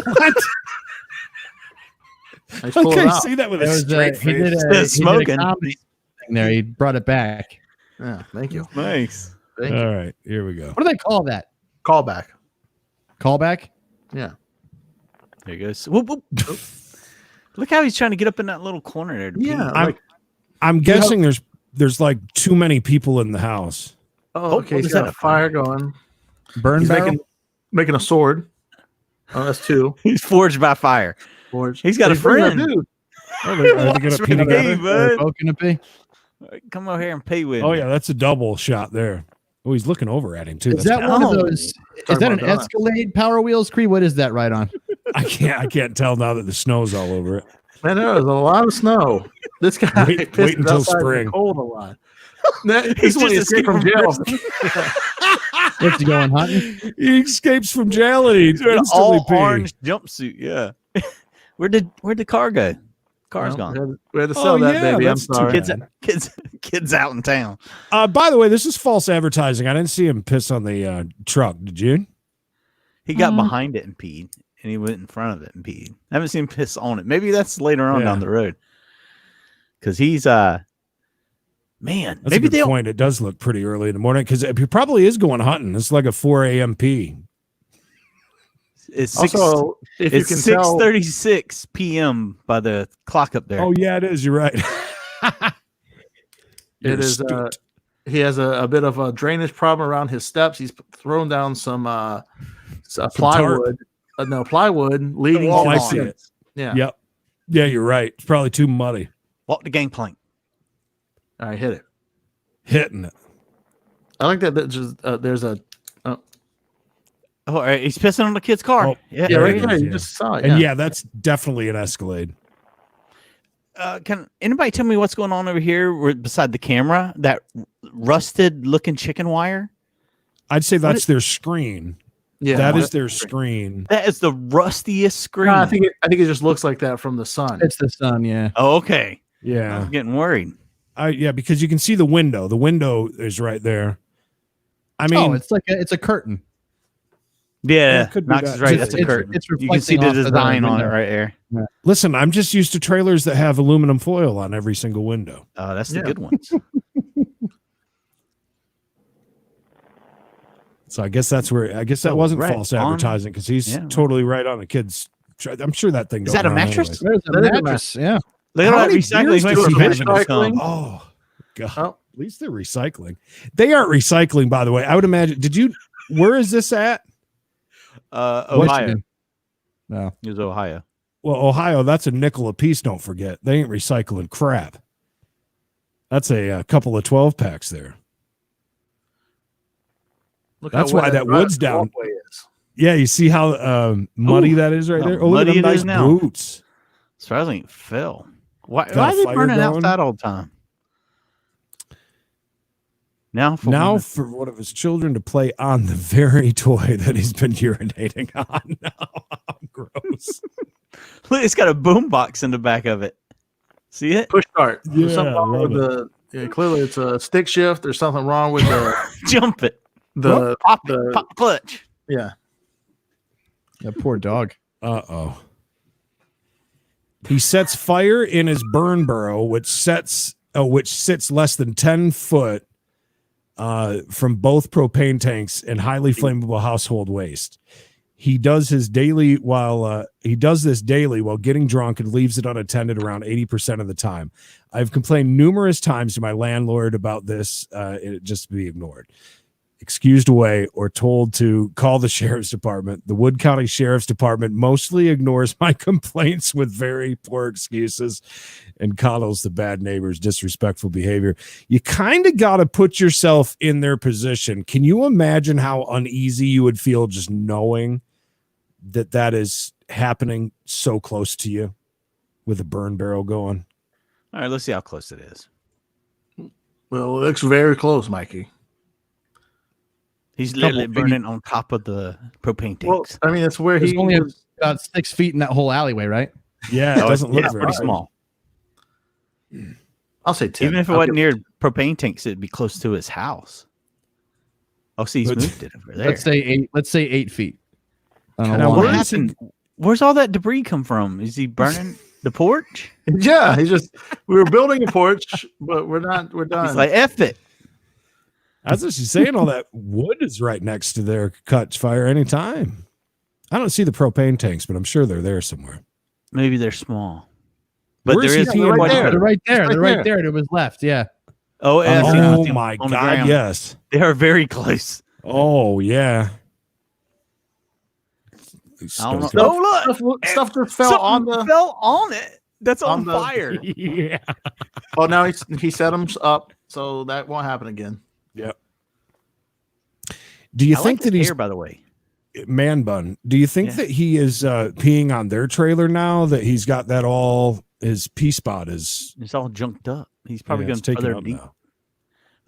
What? Okay, see that with a straight he face. did a Smoking. comedy thing there. He brought it back. Yeah, thank you. Nice. Thank you. All right, here we go. What do they call that? Callback. Callback? Yeah. There he goes. Whoop, whoop. Look how he's trying to get up in that little corner there. To Yeah. pee. I'm guessing there's like too many people in the house. Oh, okay. what He's is got that? a fire going. Burn He's barrel? making a sword. Oh, that's 2. He's forged by fire. Forged. He's got a friend. Dude. Oh, they're gonna Watch pee me, together. bud. Both gonna pee? Come over here and pee with Oh me. yeah, that's a double shot there. Oh, he's looking over at him too. Is that That's one of No. those? Is Talking that an about donuts. Escalade Power Wheels, Creed? What is that right on? I can't tell now that the snow's all over it. Man, there was a lot of snow. This guy Wait pissed until outside in the spring. cold a lot. He's when he just escaped from jail. What's he going hunting? He escapes from jail and he He's wearing an instantly all pee. orange jumpsuit. Yeah. Where'd the car go? Car's gone. We had to sell that, yeah, baby. I'm that's too sorry. Kids out in town. By the way, this is false advertising. I didn't see him piss on the truck. Did you? He got behind it and peed, and he went in front of it and peed. I haven't seen him piss on it. Maybe that's later on down the road. Because he's man. That's maybe a good point. It does look pretty early in the morning because he probably is going hunting. It's like a 4 a.m. pee. It's Also, if you it's can tell, 6:36 p.m. by the clock up there. Oh yeah, it is. You're right. it is. He has a bit of a drainage problem around his steps. He's thrown down some plywood. Plywood leading. Oh, to I the see it. steps. Yeah. Yep. Yeah, you're right. It's probably too muddy. Walk the gangplank. All right, hit it. Hitting it. I like that. There's a. Oh, all right, he's pissing on the kid's car. Oh, Yeah, there right it there. is, You yeah. just saw it. And Yeah. yeah, that's definitely an Escalade. Can anybody tell me what's going on over here beside the camera? That rusted looking chicken wire? I'd say that's their screen. Yeah, that is their screen. That is the rustiest screen. No, I think it just looks like that from the sun. It's the sun, yeah. Oh, okay. Yeah. I'm getting worried. Yeah, because you can see the window. The window is right there. I mean, it's like it's a curtain. Yeah, it could be Knox that. is right. It's- That's a curtain. it's You can see reflecting the off of the design on it window. right there. listen, I'm just used to trailers that have aluminum foil on every single window. Oh, that's the Yeah. good ones. So I guess that's where that wasn't right false on. advertising because he's Yeah. totally right on the kid's. I'm sure that thing. Is don't that a run mattress? anyways. There's a mattress, yeah. Look at How that many recycling beers went does from he have Richmond in to his come. car? Oh god! Oh. At least they're recycling. They aren't recycling, by the way. I would imagine. Where is this at? Ohio. Michigan. No. It was Ohio. Well, Ohio. That's a nickel a piece. Don't forget, they ain't recycling crap. That's a couple of 12 packs there. Look That's how wet why that wood's down. walkway is. Yeah, you see how muddy that is right how there. Oh, look at muddy them it is nice now. boots. Surprisingly, it fell. Why Got are a they fire burning going? outside all the time? Now For one of his children to play on the very toy that he's been urinating on. No, gross. look, it's got a boom box in the back of it. See it? Push start. There's Yeah, something wrong love with clearly it's a stick shift. There's something wrong with Jump it. the Pop the it. Pop the clutch. yeah. That poor dog. Uh-oh. He sets fire in his burn barrel, which sits less than 10 foot from both propane tanks and highly flammable household waste. He does this daily while getting drunk and leaves it unattended around 80% of the time. I've complained numerous times to my landlord about this, it just to be ignored, excused away, or told to call the sheriff's department. The Wood County Sheriff's Department mostly ignores my complaints with very poor excuses and coddles the bad neighbors' disrespectful behavior. You kind of got to put yourself in their position. Can you imagine how uneasy you would feel just knowing that is happening so close to you with a burn barrel going? All right, let's see how close it is. Well, it looks very close, Mikey. He's literally burning on top of the propane tanks. Well, I mean, it's where There's he only was. about 6 feet in that whole alleyway, right? Yeah, it doesn't look it's very pretty small. I'll say 10. Even if it wasn't near propane tanks, it'd be close to his house. Oh, see, he's moved it over there. Let's say 8. Let's say 8 feet. Now, What happened? Where's all that debris come from? Is he burning the porch? Yeah, we were building a porch, but we're done. He's like, F it. That's what she's saying. All that wood is right next to there. Catch fire anytime. I don't see the propane tanks, but I'm sure they're there somewhere. Maybe they're small. But Where's there is he one. They're right there. They're right there to his left. Yeah. Oh, yeah, oh my God! Yes, they are very close. Oh yeah. I don't know. Oh, look! Stuff just fell on it. That's on fire. Yeah. Oh, now he set them up, so that won't happen again. Yep. Do you I think like that his he's hair, by the way? Man bun? Do you think that he is peeing on their trailer now? That he's got that all his pee spot is It's all junked up. He's probably going to take further up deep. now.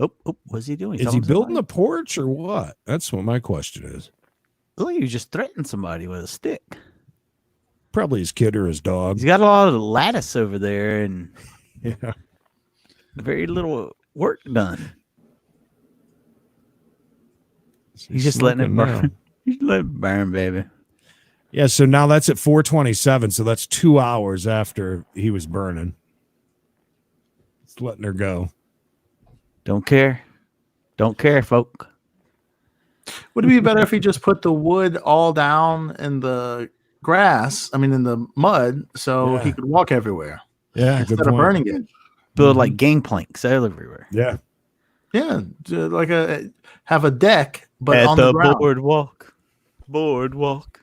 Oh, what's he doing? Is he building a porch or what? That's what my question is. Look, you just threatened somebody with a stick. Probably his kid or his dog. He's got a lot of lattice over there and Yeah. very little work done. He's just letting it burn. now. He's letting it burn, baby. Yeah, so now that's at 4:27, so that's 2 hours after he was burning. Just letting her go. Don't care. Don't care, folk. Would it be better if he just put the wood all down in the grass? I mean, in the mud, so he could walk everywhere. Yeah, instead of burning it. Build like gangplanks everywhere. Yeah. Yeah, like have a deck, but at on the ground. boardwalk.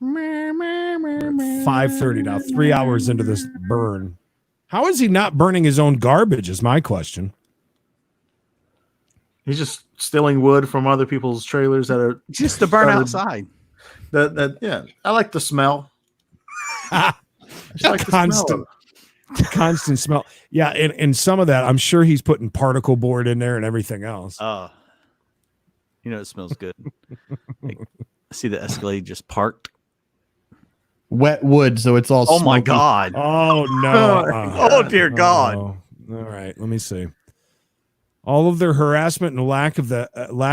5:30 now, 3 hours into this burn. How is he not burning his own garbage is my question. He's just stealing wood from other people's trailers that are just to burn outside. Yeah, I like the smell. I just like the smell. Constant smell. Yeah, and some of that, I'm sure he's putting particle board in there and everything else. You know it smells good. Like, I see the Escalade just parked. Wet wood, so it's all. Oh my smoky. God! Oh no! Oh dear God! All right, let me see. All of their harassment and lack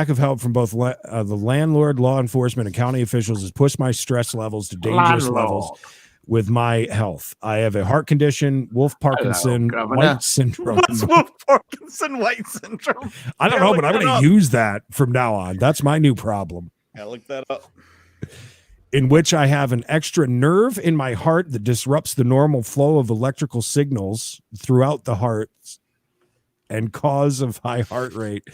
of help from both the landlord, law enforcement, and county officials has pushed my stress levels to dangerous levels with my health. I have a heart condition, Wolf Parkinson White syndrome. What's Wolf Parkinson White syndrome? I don't know, but I'm going to use that from now on. That's my new problem. Yeah, look that up. In which I have an extra nerve in my heart that disrupts the normal flow of electrical signals throughout the heart and cause of high heart rate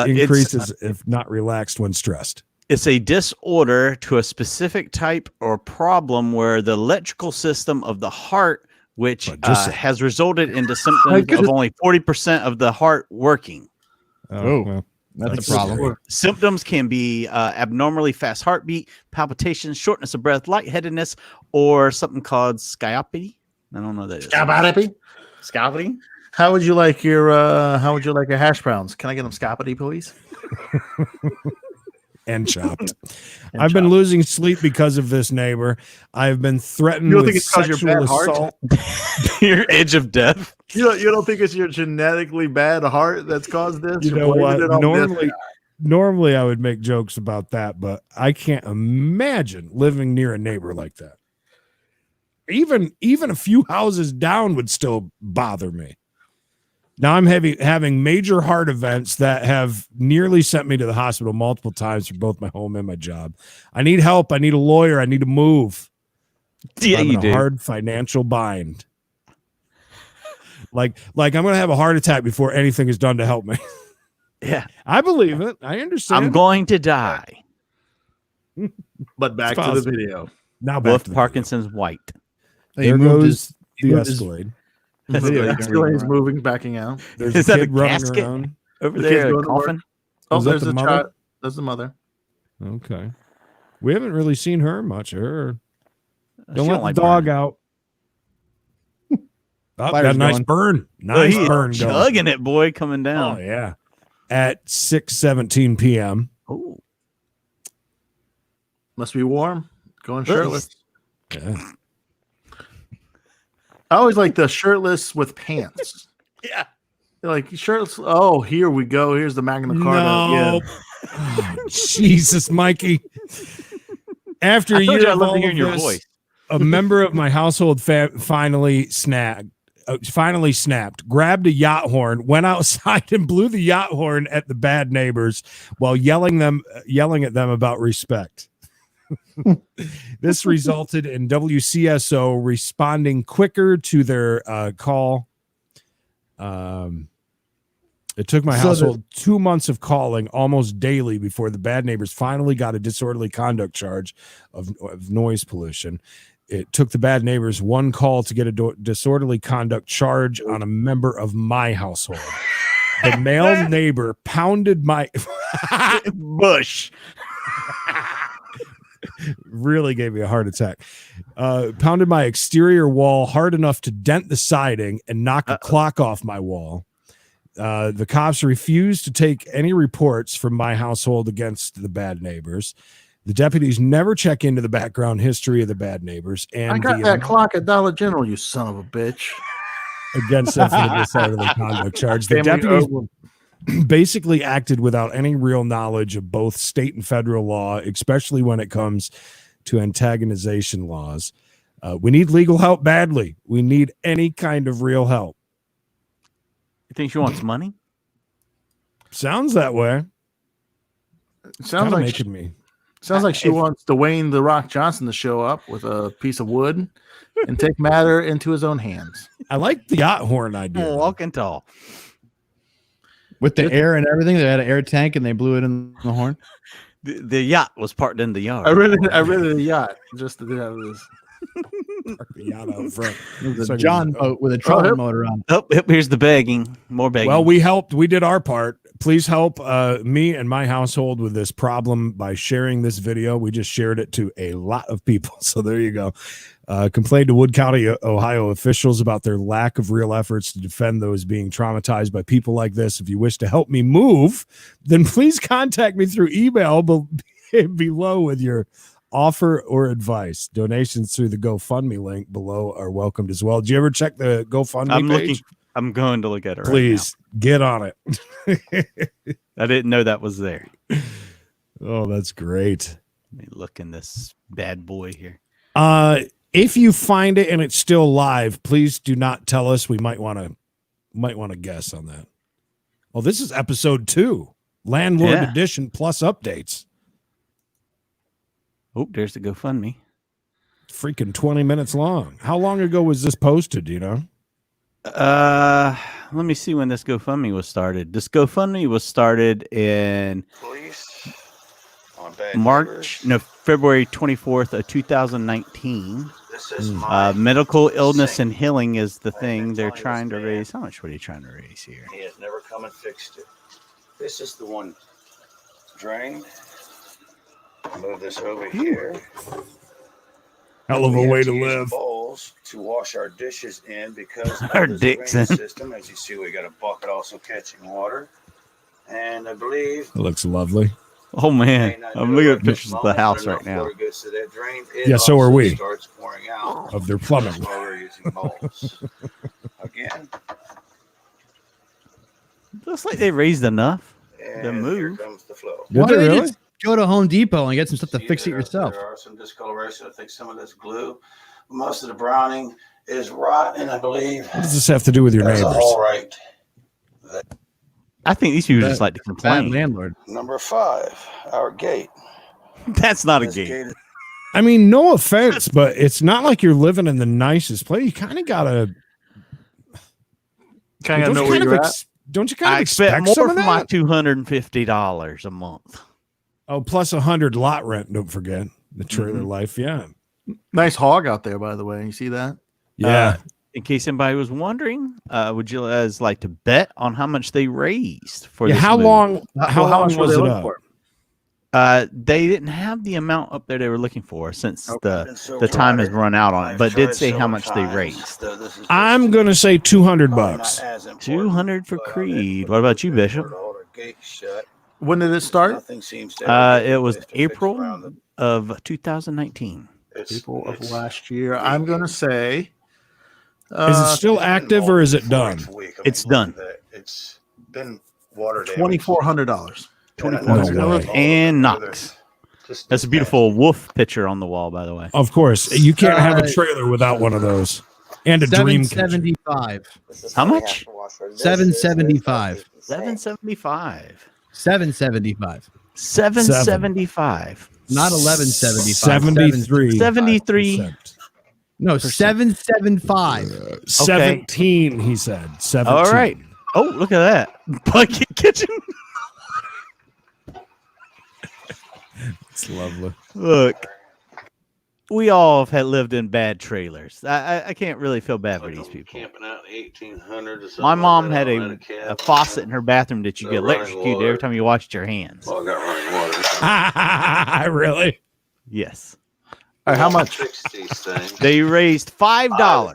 increases if not relaxed when stressed. It's a disorder to a specific type or problem where the electrical system of the heart, which has resulted into symptoms of only 40% of the heart working. Well, that's a problem. Symptoms can be abnormally fast heartbeat, palpitations, shortness of breath, lightheadedness, or something called sciopy. I don't know that. Sciopy? How would you like your hash browns? Can I get them scoppity, please? And chopped. I've been losing sleep because of this neighbor. I've been threatened with sexual assault. Your edge of death. You don't think it's your genetically bad heart that's caused this? You know what? Normally I would make jokes about that, but I can't imagine living near a neighbor like that. Even a few houses down would still bother me. Now I'm having major heart events that have nearly sent me to the hospital multiple times for both my home and my job. I need help. I need a lawyer. I need to move. Yeah, I'm you in do. a hard financial bind. Like I'm going to have a heart attack before anything is done to help me. Yeah, I believe it. I understand. I'm going to die. But back to the video. Now back Wolf to the Parkinson's White. There goes the Escalade. The Escalade's moving, backing out. There's Is a that a kid running casket around. over The there? kid's A going to work. coffin? Oh, Is that there's the the mother? child. There's the mother. Okay. We haven't really seen her much. Her. She Don't let like the dog burning. out. Oh, got a nice burn. Nice burn going. Chugging it, boy, coming down. Oh, yeah. At 6:17 p.m. Oh. Must be warm. Going shirtless. Yeah. I always like the shirtless with pants. Yeah. Like shirtless. Oh, here we go. Here's the Magna Carta. No. Oh, Jesus, Mikey. After a year of all of your this, voice. a member of my household finally snapped, grabbed a yacht horn, went outside and blew the yacht horn at the bad neighbors while yelling at them about respect. This resulted in WCSO responding quicker to their call. It took my household 2 months of calling almost daily before the bad neighbors finally got a disorderly conduct charge of noise pollution. It took the bad neighbors one call to get a disorderly conduct charge on a member of my household. The male neighbor pounded my bush. Really gave me a heart attack. Pounded my exterior wall hard enough to dent the siding and knock a clock off my wall. The cops refused to take any reports from my household against the bad neighbors. The deputies never check into the background history of the bad neighbors. And I got that clock at Dollar General, you son of a bitch. Against them for the disorderly conduct charge. The deputies basically acted without any real knowledge of both state and federal law, especially when it comes to antagonization laws. We need legal help badly. We need any kind of real help. You think she wants money? Sounds that way. Sounds like she wants Dwayne "The Rock" Johnson to show up with a piece of wood and take matter into his own hands. I like the yacht horn idea. Walking tall. With the air and everything, they had an air tank and they blew it in the horn. The yacht was parked in the yard. I rented the yacht just to have this. The yacht out front. It was a John boat with a trolling motor on. Oh, here's the begging. More begging. Well, we helped. We did our part. Please help me and my household with this problem by sharing this video. We just shared it to a lot of people. So there you go. Complained to Wood County, Ohio officials about their lack of real efforts to defend those being traumatized by people like this. If you wish to help me move, then please contact me through email below with your offer or advice. Donations through the GoFundMe link below are welcomed as well. Did you ever check the GoFundMe page? I'm going to look at it. Please get on it. I didn't know that was there. Oh, that's great. Let me look in this bad boy here. If you find it and it's still live, please do not tell us. We might want to guess on that. Well, this is episode 2, Landlord Edition plus updates. Oh, there's the GoFundMe. Freaking 20 minutes long. How long ago was this posted? Do you know? Let me see when this GoFundMe was started. This GoFundMe was started in February 24th of 2019. Medical illness and healing is the thing they're trying to raise. How much were they trying to raise here? He has never come and fixed it. This is the one drained. Move this over here. Hell of a way to live. Bowls to wash our dishes in because our of the dicks in. System. As you see, we got a bucket also catching water, and I believe it looks lovely. Oh man, I'm looking at pictures of the house right now. So that drain, yeah, so are we. Starts pouring out of their plumbing. While we're using bowls. Again, looks like they raised enough to move. Here comes the flow. Why did they just go to Home Depot and get some stuff to fix it yourself? There are some discoloration. I think some of this glue. Most of the browning is rotten, I believe. What does this have to do with your neighbors? All right. I think these people just like to complain. Bad landlord. Number 5, our gate. That's not a gate. I mean, no offense, but it's not like you're living in the nicest place. You kind of gotta know where you're at. Don't you kind of expect more some of for that? my $250 a month? Oh, plus 100 lot rent. Don't forget the trailer life. Yeah, nice hog out there, by the way. You see that? Yeah. In case anybody was wondering, would you guys like to bet on how much they raised for this how move? long? How long was it up? They didn't have the amount up there they were looking for since the time has run out on it, but did say how much they raised. I'm gonna say $200. 200 for Creed. What about you, Bishop? When did it start? It was April of 2019. April of last year. I'm gonna say. Is it still active or is it done? It's done. It's been water $2,400. $2,400 and KNOX. That's a beautiful wolf picture on the wall, by the way. Of course, you can't have a trailer without one of those. And a dream catcher. $775. How much? $775. $775. $775. $775. Not $11.75. 73. 73. No, 775. 17, he said. 17. All right. Oh, look at that. Bucket kitchen. It's lovely. Look, we all have lived in bad trailers. I can't really feel bad for these people. Camping out in 1800 or something. My mom like had that, a faucet in her bathroom that you get electrocuted every time you washed your hands. Oh, I got running water. Really? Yes. All right, how much? They raised $5. $5.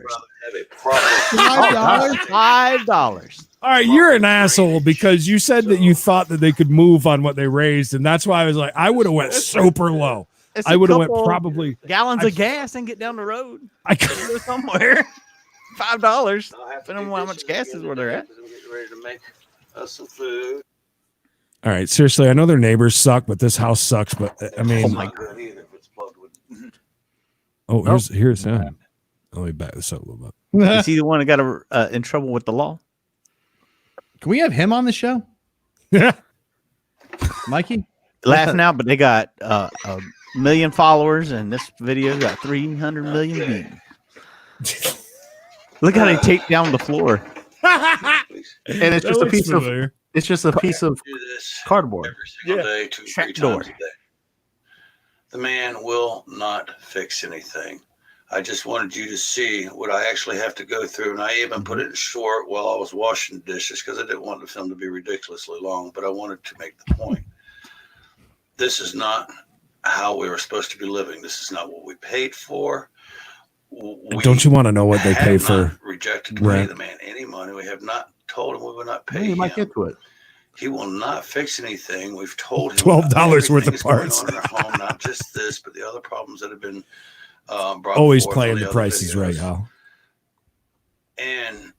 $5. All right, you're an asshole because you said that you thought that they could move on what they raised, and that's why I was like, I would have went super low. I would have went probably gallons of gas and get down the road. I could go somewhere. $5. Depending on how much gas is where they're at. Ready to make us some food. All right, seriously, I know their neighbors suck, but this house sucks. But I mean, Oh my God. oh, here's him. Let me back this up a little bit. Is he the one that got in trouble with the law? Can we have him on the show? Yeah. Mikey? Laughing out, but they got a million followers, and this video got 300 million views. Look how they tape down the floor. And it's just a piece of cardboard. Every single day, 2-3 times a day. The man will not fix anything. I just wanted you to see what I actually have to go through. And I even put it in short while I was washing dishes because I didn't want the film to be ridiculously long, but I wanted to make the point. This is not how we were supposed to be living. This is not what we paid for. Don't you want to know what they pay for? Rejected to pay the man any money. We have not told him we will not pay him. Might get to it. He will not fix anything. We've told him $12 worth of parts. Going on in their home, not just this, but the other problems that have been brought always forth playing on the other prices videos. right, Hal. And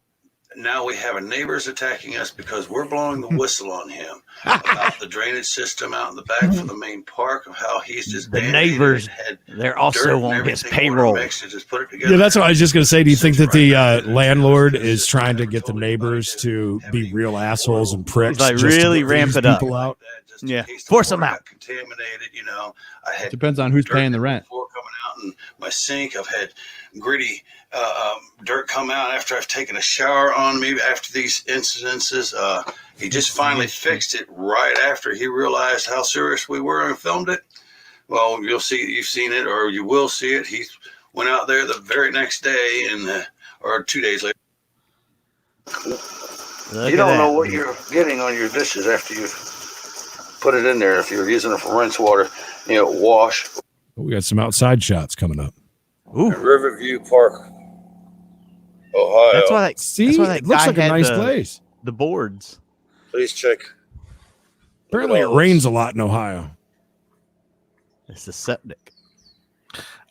now we have a neighbors attacking us because we're blowing the whistle on him about the drainage system out in the back for the main park, of how he's just the neighbors. They're also on his payroll. Yeah, that's what I was just going to say. Do you think that the landlord is trying to get the neighbors to be real assholes and pricks? Like just really to ramp it up. Out? Yeah, force them out. Contaminated, you know. I had depends on who's paying the rent. Coming out in my sink, I've had gritty dirt come out after I've taken a shower on me after these incidences. He just finally fixed it right after he realized how serious we were and filmed it. Well, you'll see, you've seen it, or you will see it. He went out there the very next day, or 2 days later. You don't know what you're getting on your dishes after you put it in there. If you're using it for rinse water, wash. We got some outside shots coming up. Ooh. Riverview Park, Ohio. That's why it looks like a nice place. The boards. Please check. Apparently, it rains a lot in Ohio. It's the septic.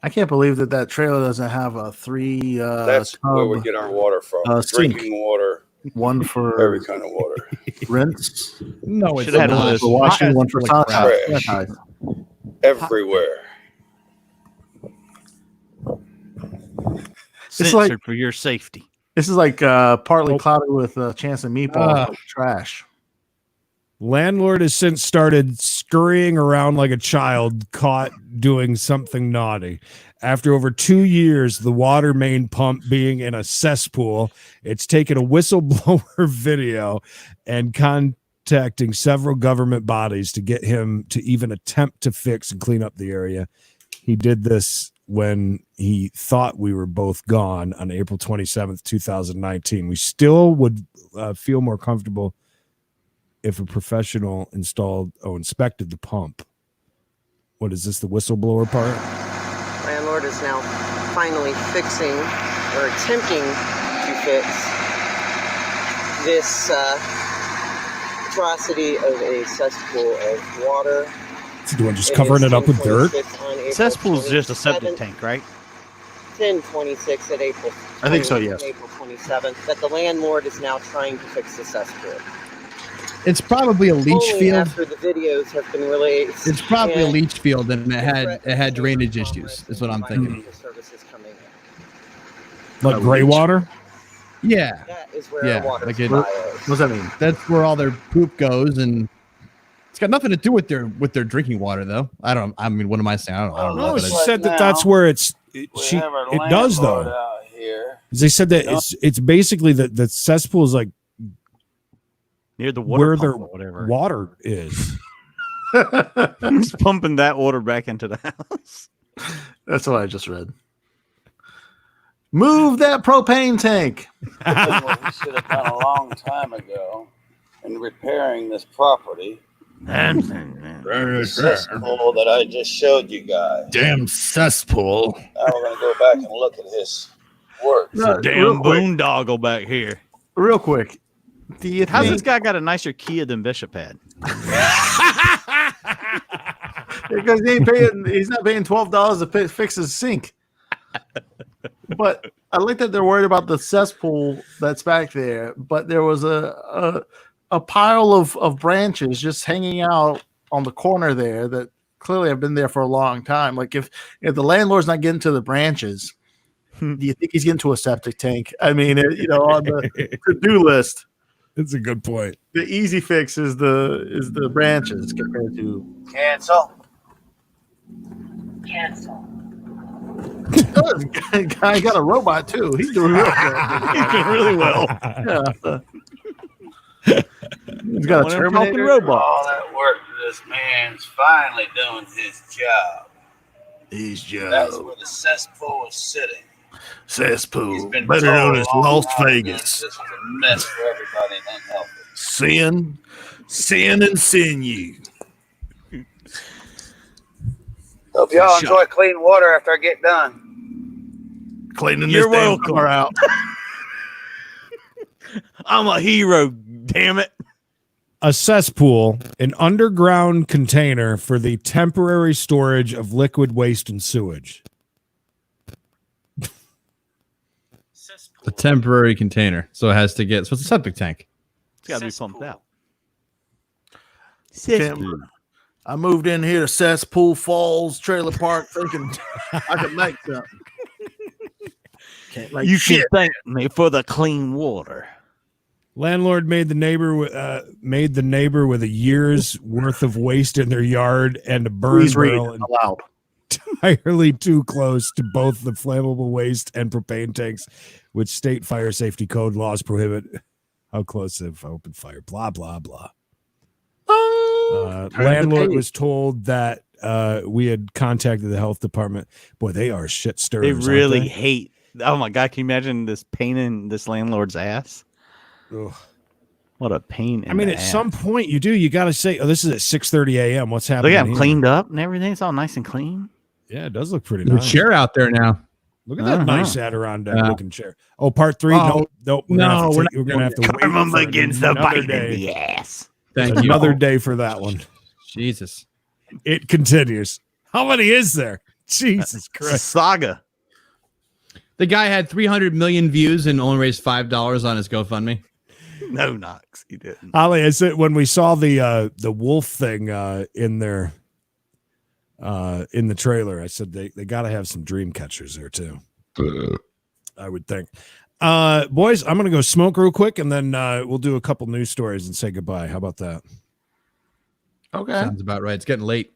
I can't believe that trailer doesn't have a three. That's where we get our water from. Drinking water. One for every kind of water. Rinse. No, it's not. One for washing, one for trash. Everywhere. It's like for your safety. This is like partly clouded with chance of meatballs trash. Landlord has since started scurrying around like a child caught doing something naughty. After over 2 years, the water main pump being in a cesspool, it's taken a whistleblower video and contacting several government bodies to get him to even attempt to fix and clean up the area. He did this when he thought we were both gone on April 27th, 2019. We still would feel more comfortable if a professional inspected the pump. What is this? The whistleblower part? Landlord is now finally fixing or attempting to fix this atrocity of a cesspool of water. Is he doing just covering it up with dirt? Cesspool's just a septic tank, right? 10/26 at April. I think so, yes. April 27th. That the landlord is now trying to fix the cesspool. It's probably a leach Only field. after the videos have been released. It's probably a and leach field, and it had drainage issues. Is what I'm thinking. the services coming in. Like gray water? Yeah. That is where Yeah. water Like supply is. What does that mean? That's where all their poop goes, and it's got nothing to do with their drinking water, though. I mean, what am I saying? I don't know. No, but she it's- said that that's where it does though. They said that it's basically the cesspool is like near the water where pump their or whatever. water is. Just pumping that water back into the house. That's what I just read. Move that propane tank. What we should have done a long time ago in repairing this property. The cesspool that I just showed you guys. Damn cesspool. Now we're going to go back and look at his work. It's a damn boondoggle back here. Real quick. Do you How's think this guy got a nicer Kia than Bishop had? because he's not paying $12 to fix his sink. But I like that they're worried about the cesspool that's back there. But there was a pile of branches just hanging out on the corner there that clearly have been there for a long time. Like if the landlord's not getting to the branches, do you think he's getting to a septic tank? I mean, on the to-do list. That's a good point. The easy fix is the branches compared to Cancel. Guy got a robot too. He's doing real good. He's doing really well. Yeah. He's got a Terminator robot. All that work, this man's finally doing his job. His job. That's where the cesspool is sitting. Cesspool. Been Better told known as a long Las time Vegas. This was a mess for everybody and unhealthy. Sin and sinew. Hope y'all enjoy clean water after I get done. Cleaning You're this damn welcome. car out. I'm a hero, damn it. A cesspool, an underground container for the temporary storage of liquid waste and sewage. A temporary container, so it has to get. So it's a septic tank. It's got to be pumped out. Tim, I moved in here to Cesspool Falls Trailer Park thinking I could make something. Can't make You shit. should thank me for the clean water. Landlord made the neighbor with a year's worth of waste in their yard and a burn Please read barrel aloud. entirely too close to both the flammable waste and propane tanks, which state fire safety code laws prohibit. How close if open fire? Blah blah blah. Landlord was told that we had contacted the health department. Boy, they are shit stirrers. They really aren't hate. Oh my God! Can you imagine this pain in this landlord's ass? Ugh. What a pain! I mean, at some point, you got to say, "Oh, this is at 6:30 a.m. What's happening?" Look at him here? cleaned up and everything. It's all nice and clean. Yeah, it does look pretty There's nice. a chair out there now. Look at that nice Adirondack looking chair. Oh, part 3. Oh, Nope. We're gonna have to wait Karma for against the another bite in day. the ass. Thank There's you. another day for that one. Jesus. It continues. How many is there? Jesus It's a Christ. saga. The guy had 300 million views and only raised $5 on his GoFundMe. No, Knox, he didn't. Holly, I said when we saw the wolf thing in there in the trailer, I said they got to have some dream catchers there too. I would think. Boys, I'm gonna go smoke real quick, and then we'll do a couple news stories and say goodbye. How about that? Okay. Sounds about right. It's getting late.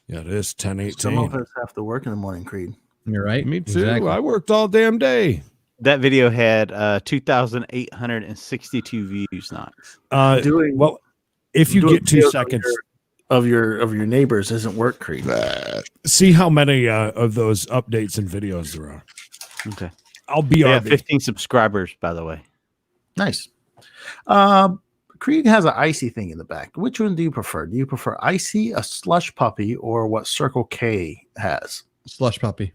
Yeah, it is 10:18. Some of us have to work in the morning, Creed. You're right. Me too. Exactly. I worked all damn day. That video had 2,862 views. Knox. Well, if you get 2 seconds of your neighbors isn't work, Creed. See how many of those updates and videos there are. Okay. I'll be They on have 15 subscribers, by the way. Nice. Creed has an icy thing in the back. Which one do you prefer? Do you prefer icy, a slush puppy, or what Circle K has? Slush puppy.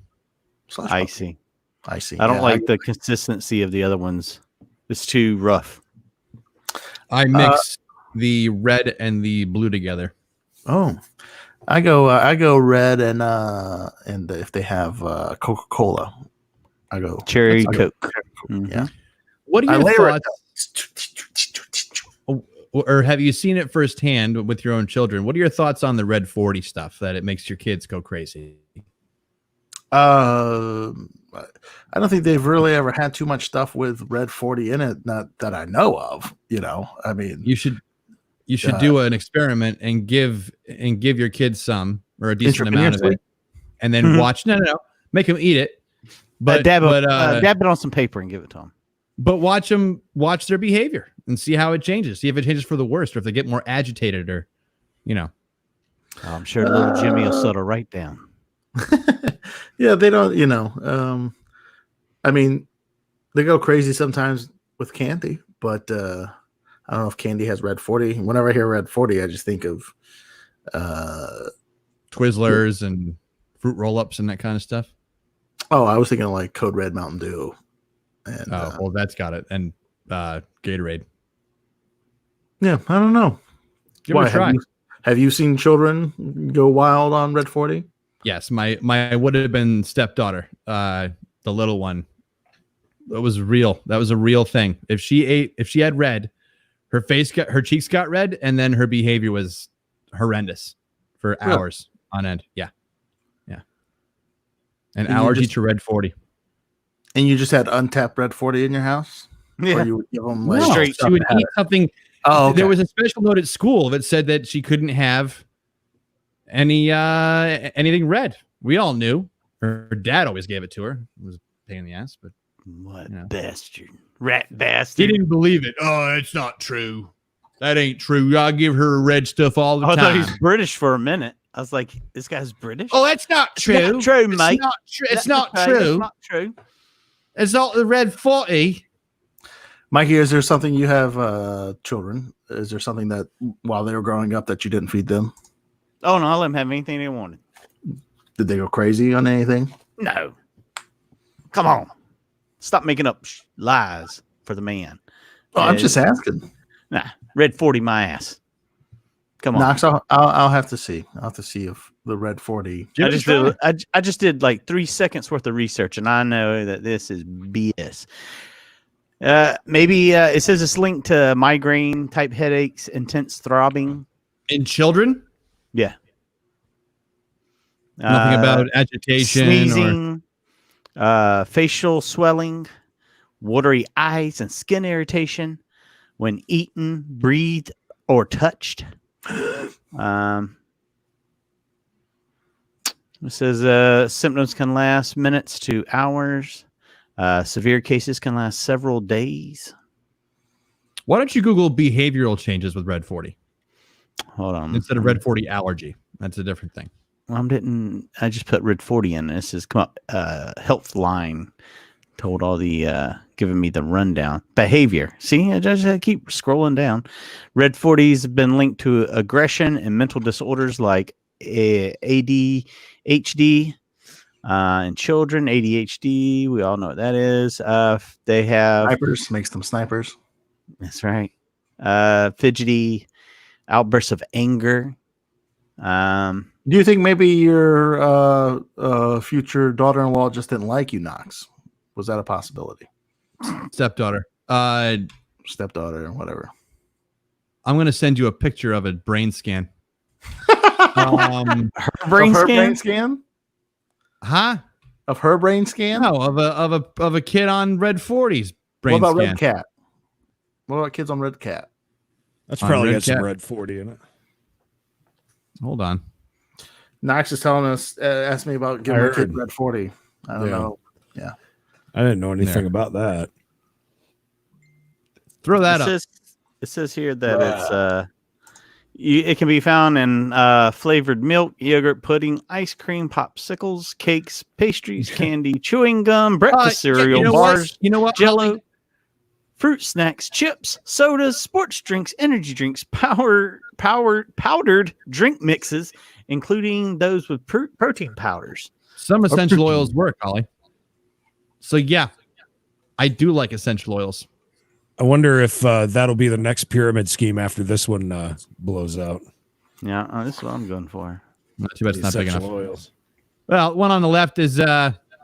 Slush icy. Puppy. Icy. I don't like the consistency of the other ones. It's too rough. I mix the red and the blue together. Oh, I go red and if they have Coca-Cola, I go cherry Coke. Mm-hmm. Yeah. What are your thoughts? Or have you seen it firsthand with your own children? What are your thoughts on the Red 40 stuff that it makes your kids go crazy? I don't think they've really ever had too much stuff with Red 40 in it, not that I know of. I mean, you should do an experiment and give your kids some or a decent amount of it, and then watch. No, make them eat it. But dab it on some paper and give it to them. But watch their behavior and see how it changes. See if it changes for the worst, or if they get more agitated, or I'm sure little Jimmy will settle right down. Yeah, they don't. I mean, they go crazy sometimes with candy, but I don't know if candy has Red 40. Whenever I hear Red 40, I just think of Twizzlers and fruit roll-ups and that kind of stuff. Oh, I was thinking of like Code Red Mountain Dew. And, well, that's got it. And Gatorade. Yeah, I don't know. Give it a try. Have you seen children go wild on Red 40? Yes, my would have been stepdaughter, the little one. It was real. That was a real thing. If she had red, her cheeks got red, and then her behavior was horrendous for hours on end. Yeah. An allergy to Red 40. And you just had untapped Red 40 in your house? Yeah. Or you would give them She would eat something. Oh, okay. There was a special note at school that said that she couldn't have anything red. We all knew. Her dad always gave it to her. It was a pain in the ass, but what bastard. Rat bastard. He didn't believe it. Oh, it's not true. That ain't true. I give her red stuff all the time. I thought he was British for a minute. I was like, this guy's British? Oh, that's not true. It's not true, mate. It's not true. It's not true. It's not the Red 40. Mikey, is there something you have children? Is there something that while they were growing up that you didn't feed them? Oh, no, I let them have anything they wanted. Did they go crazy on anything? No. Come on. Stop making up lies for the man. Oh, I'm just asking. Nah, Red 40 my ass. Come on. Knox, I'll have to see. I'll have to see if the Red 40. I just did like 3 seconds worth of research, and I know that this is BS. Maybe it says it's linked to migraine type headaches, intense throbbing in children. Yeah. Nothing about agitation, sneezing, facial swelling, watery eyes, and skin irritation when eaten, breathed, or touched. It says symptoms can last minutes to hours. Severe cases can last several days. Why don't you Google behavioral changes with Red 40? Hold on. Instead of Red 40 allergy. That's a different thing. I just put Red 40 in. This has come up. Health line told all the giving me the rundown. Behavior. See, I just keep scrolling down. Red 40s have been linked to aggression and mental disorders like ADHD in children. ADHD, we all know what that is. They have snipers, makes them snipers. That's right. Fidgety, outbursts of anger. Do you think maybe your future daughter-in-law just didn't like you, Knox? Was that a possibility? Stepdaughter. Stepdaughter, whatever. I'm going to send you a picture of a brain scan. Her brain scan? Huh? Of her brain scan? No, of a kid on Red 40's brain scan. What about scan. Red Cat? What about kids on Red Cat? That's probably got some Red 40 in it. Hold on. Knox is telling us, asked me about giving a kid Red 40. I don't know. Yeah. I didn't know anything about that. Throw that up. It says here that it can be found in flavored milk, yogurt, pudding, ice cream, popsicles, cakes, pastries, candy, chewing gum, breakfast cereal, bars. You know what? Jello. fruit snacks, chips, sodas, sports drinks, energy drinks, powdered drink mixes, including those with protein powders. Some essential oils work, Ollie. So yeah, I do like essential oils. I wonder if that'll be the next pyramid scheme after this one blows out. Yeah, this is what I'm going for. Not too bad. It's not big enough. Oils. Well, one on the left is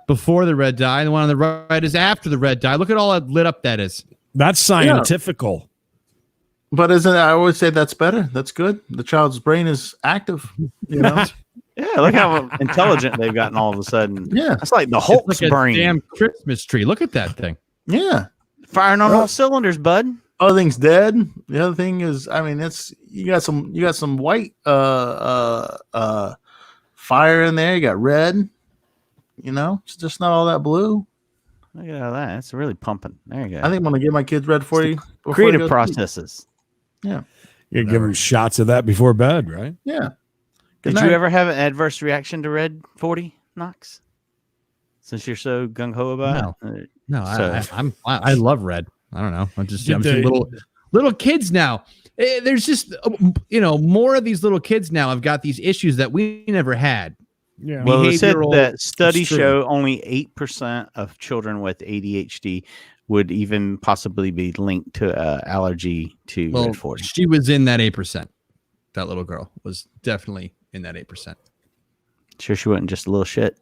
before the red dye, and the one on the right is after the red dye. Look at all that lit up that is. That's scientifical. But isn't I always say that's better. That's good. The child's brain is active. You know. Yeah, look how intelligent they've gotten all of a sudden. Yeah, that's like the Hulk's like brain. A damn Christmas tree. Look at that thing. Yeah, firing on all cylinders, bud. Other thing's dead. The other thing is, I mean, it's you got some white fire in there. You got red. You know, it's just not all that blue. Look at all that. It's really pumping. There you go. I think I'm gonna give my kids red for you. Creative processes. Yeah, you give them shots of that before bed, right? Yeah. Did you ever have an adverse reaction to Red 40, Knox? Since you're so gung ho about it? No, I love red. I don't know. I'm seeing little kids now. There's just more of these little kids now have got these issues that we never had. Yeah. Well, it said that studies show only 8% of children with ADHD would even possibly be linked to allergy to Red 40. She was in that 8%. That little girl was definitely in that 8%. Sure, she wasn't just a little shit.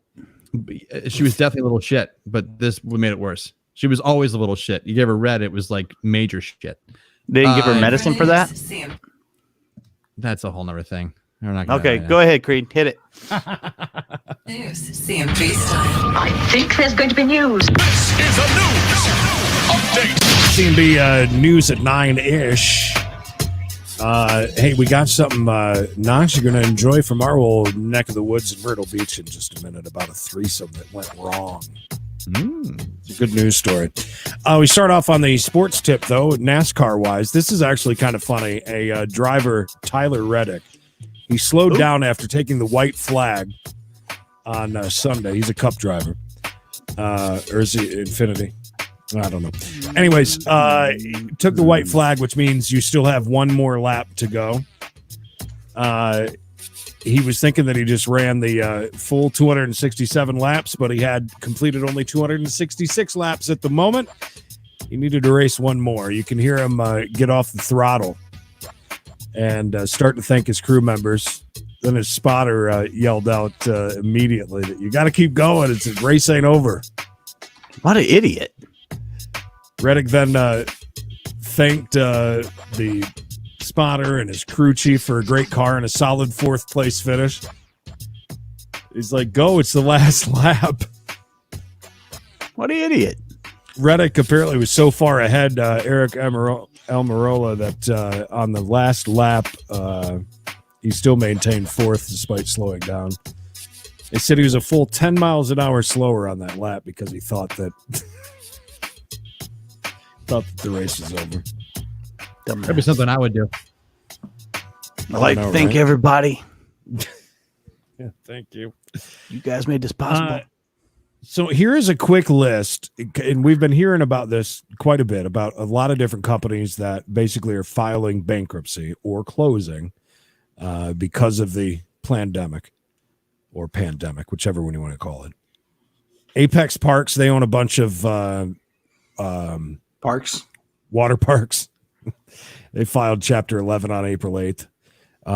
She was definitely a little shit, but this made it worse. She was always a little shit. You gave her red, it was like major shit. They didn't give her medicine for that? That's a whole nother thing. Okay, go ahead, Creed. Hit it. News, CMG style. I think there's going to be news. This is a news update. CMB news at 9-ish. Hey, we got something, Knox, you're going to enjoy from our old neck of the woods in Myrtle Beach in just a minute about a threesome that went wrong. It's a good news story. We start off on the sports tip, though, NASCAR-wise. This is actually kind of funny. A driver, Tyler Reddick, he slowed down after taking the white flag on Sunday. He's a Cup driver. Or is he Infinity? I don't know. Anyways, took the white flag, which means you still have one more lap to go. He was thinking that he just ran the full 267 laps, but he had completed only 266 laps at the moment. He needed to race one more. You can hear him get off the throttle and start to thank his crew members. Then his spotter yelled out immediately that you got to keep going. It's race ain't over. What an idiot. Reddick then thanked the spotter and his crew chief for a great car and a solid fourth place finish. He's like, go, it's the last lap. What an idiot. Reddick apparently was so far ahead, Eric Almirola, that on the last lap, he still maintained fourth despite slowing down. They said he was a full 10 miles an hour slower on that lap because he thought that the race was over. That'd be something I would do. Thank everybody. Yeah, thank you. You guys made this possible. So here is a quick list, and we've been hearing about this quite a bit, about a lot of different companies that basically are filing bankruptcy or closing because of the pandemic, whichever one you want to call it. Apex Parks, they own a bunch of water parks. They filed Chapter 11 on April 8th.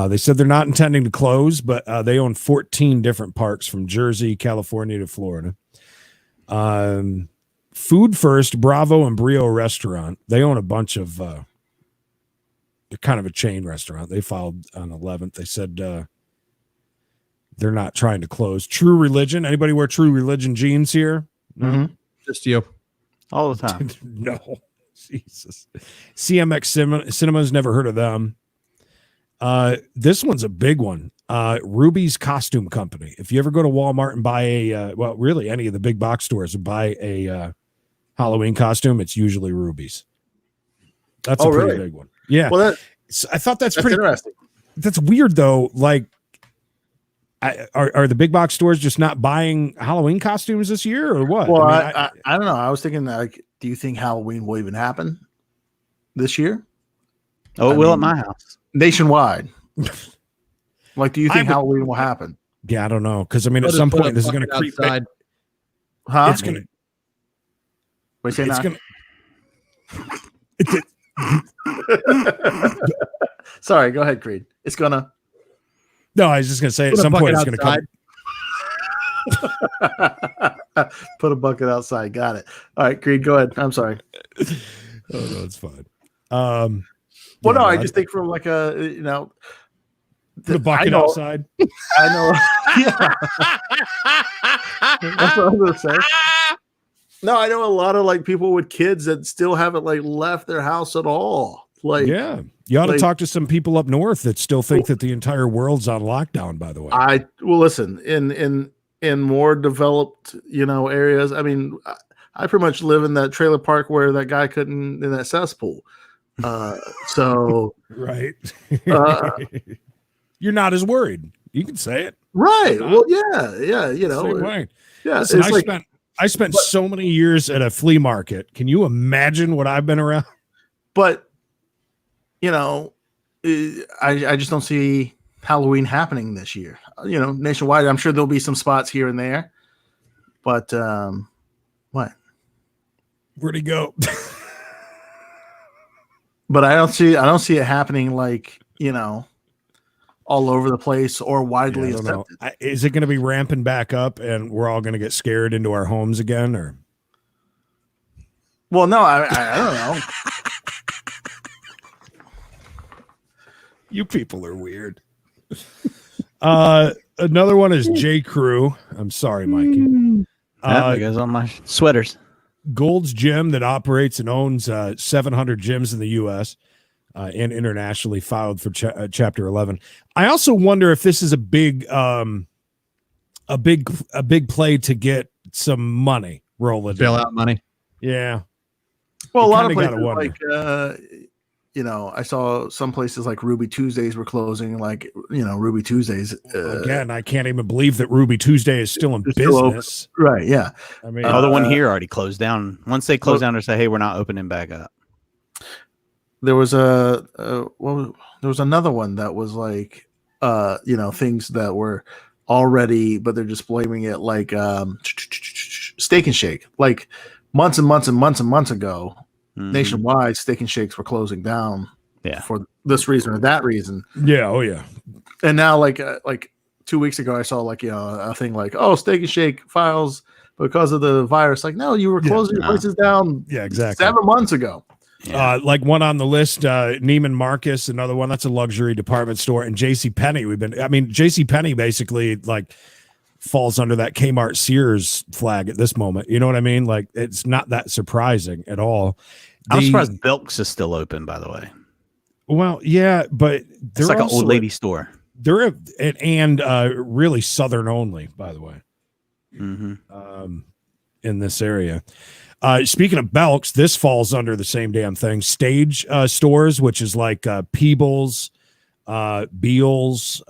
They said they're not intending to close, but they own 14 different parks from Jersey, California to Florida. Food First, Bravo, and Brio Restaurant, they own a bunch of, they're kind of a chain restaurant. They filed on 11th. They said they're not trying to close. True Religion, anybody wear True Religion jeans here? No? Mm-hmm. Just you. All the time. No. Jesus. CMX Cinemas, never heard of them. This one's a big one. Ruby's Costume Company. If you ever go to Walmart and buy really any of the big box stores and buy a Halloween costume, it's usually Ruby's. That's a pretty big one. Yeah. Well, I thought that's pretty interesting. That's weird though. Like, are the big box stores just not buying Halloween costumes this year or what? Well, I don't know. I was thinking that, like, do you think Halloween will even happen this year? Oh, it will at my house. Nationwide. Like, do you think Halloween will happen? Yeah, I don't know. Because, I mean, at some point, this is going to creep outside. Huh? It's going to. Wait, say It's not. gonna. Sorry, go ahead, Creed. It's gonna. No, I was just gonna say at some point it's gonna come. Put a bucket outside. Got it. All right, Creed, go ahead. I'm sorry. Oh no, it's fine. Well, yeah, no, I just think from like a put a bucket outside. I know. Yeah. That's what I'm gonna say. No, I know a lot of like people with kids that still haven't like left their house at all. Like, yeah, you ought to talk to some people up north that still think that the entire world's on lockdown. By the way, listen, in more developed areas. I mean, I pretty much live in that trailer park where that guy couldn't in that cesspool. So right, you're not as worried. You can say it, right? Well, yeah, same way. Yeah, listen, I spent so many years at a flea market. Can you imagine what I've been around? But I just don't see Halloween happening this year. Nationwide, I'm sure there'll be some spots here and there. But what? Where'd he go? But I don't see it happening like all over the place or widely accepted. Is it going to be ramping back up and we're all going to get scared into our homes again? Or well, no, I don't know. You people are weird. Another one is J. Crew. I'm sorry, Mikey. That goes on my sweaters. Gold's Gym that operates and owns 700 gyms in the U.S. And internationally filed for Chapter 11. I also wonder if this is a big play to get some money rolling. Bailout money. Yeah. Well, a lot of places like I saw some places like Ruby Tuesdays were closing. Like Ruby Tuesdays. Again, I can't even believe that Ruby Tuesday is still in business. Right? Yeah. I mean, the one here already closed down. Once they close down, they say, "Hey, we're not opening back up." There was there was another one that was like things that were already, but they're just blaming it like Steak and Shake, like months and months and months and months ago. Nationwide, Steak and Shakes were closing down for this reason or that reason. Yeah, oh yeah. And now like 2 weeks ago I saw like a thing like, oh, Steak and Shake files because of the virus. Like, no, you were closing your places down 7 months ago. Yeah. Like one on the list, Neiman Marcus, another one that's a luxury department store, and JCPenney. JCPenney basically like falls under that Kmart Sears flag at this moment. You know what I mean? Like, it's not that surprising at all. I'm surprised Belk's is still open, by the way. Well, yeah, but it's like an old lady store. They're really Southern only, by the way. In this area. Speaking of Belk's, this falls under the same damn thing. Stage stores, which is like Peebles, Beals,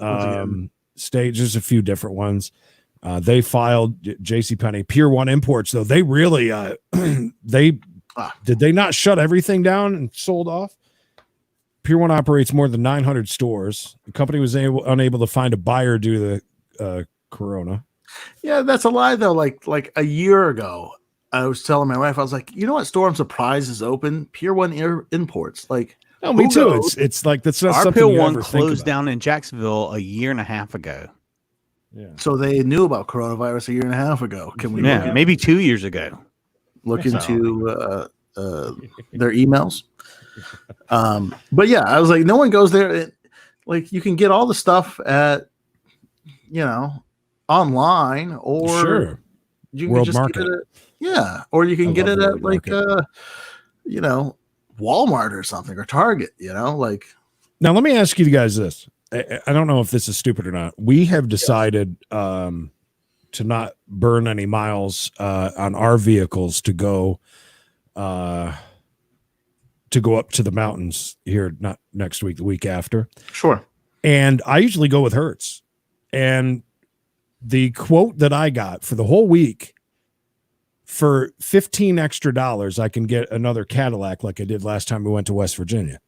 Stage. There's a few different ones. They filed JCPenney. Pier 1 Imports, though, they really did they not shut everything down and sold off? Pier 1 operates more than 900 stores. The company was unable to find a buyer due to the corona. Yeah, that's a lie, though. Like a year ago, I was telling my wife, I was like, you know what store I'm surprised is open? Pier 1 Imports. Like, no, me too. It's like that's not our something Pier you 1 ever closed down in Jacksonville a year and a half ago. Yeah. So they knew about coronavirus a year and a half ago. Can we? Yeah, maybe 2 years ago. Look into their emails. But yeah, I was like, no one goes there. Like, you can get all the stuff at online, or you can World just Market. get it or you can get it at like Walmart or something, or Target. Like. Now, let me ask you guys this. I don't know if this is stupid or not. We have decided to not burn any miles on our vehicles to go up to the mountains here, not next week, the week after. Sure. And I usually go with Hertz. And the quote that I got for the whole week for $15 extra, I can get another Cadillac like I did last time we went to West Virginia.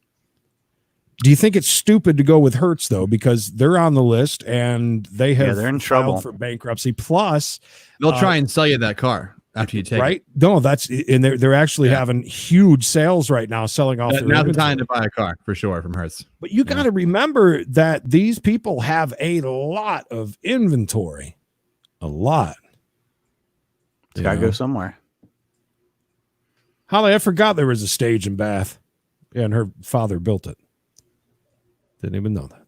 Do you think it's stupid to go with Hertz though, because they're on the list and they have they're in filed trouble for bankruptcy? Plus, they'll try and sell you that car after you take right? it. No, that's and they're actually having huge sales right now, selling off. Now's the time to buy a car for sure from Hertz. But you got to remember that these people have a lot of inventory, a lot. It's got to go somewhere. Holly, I forgot there was a stage in Bath, and her father built it. Didn't even know that.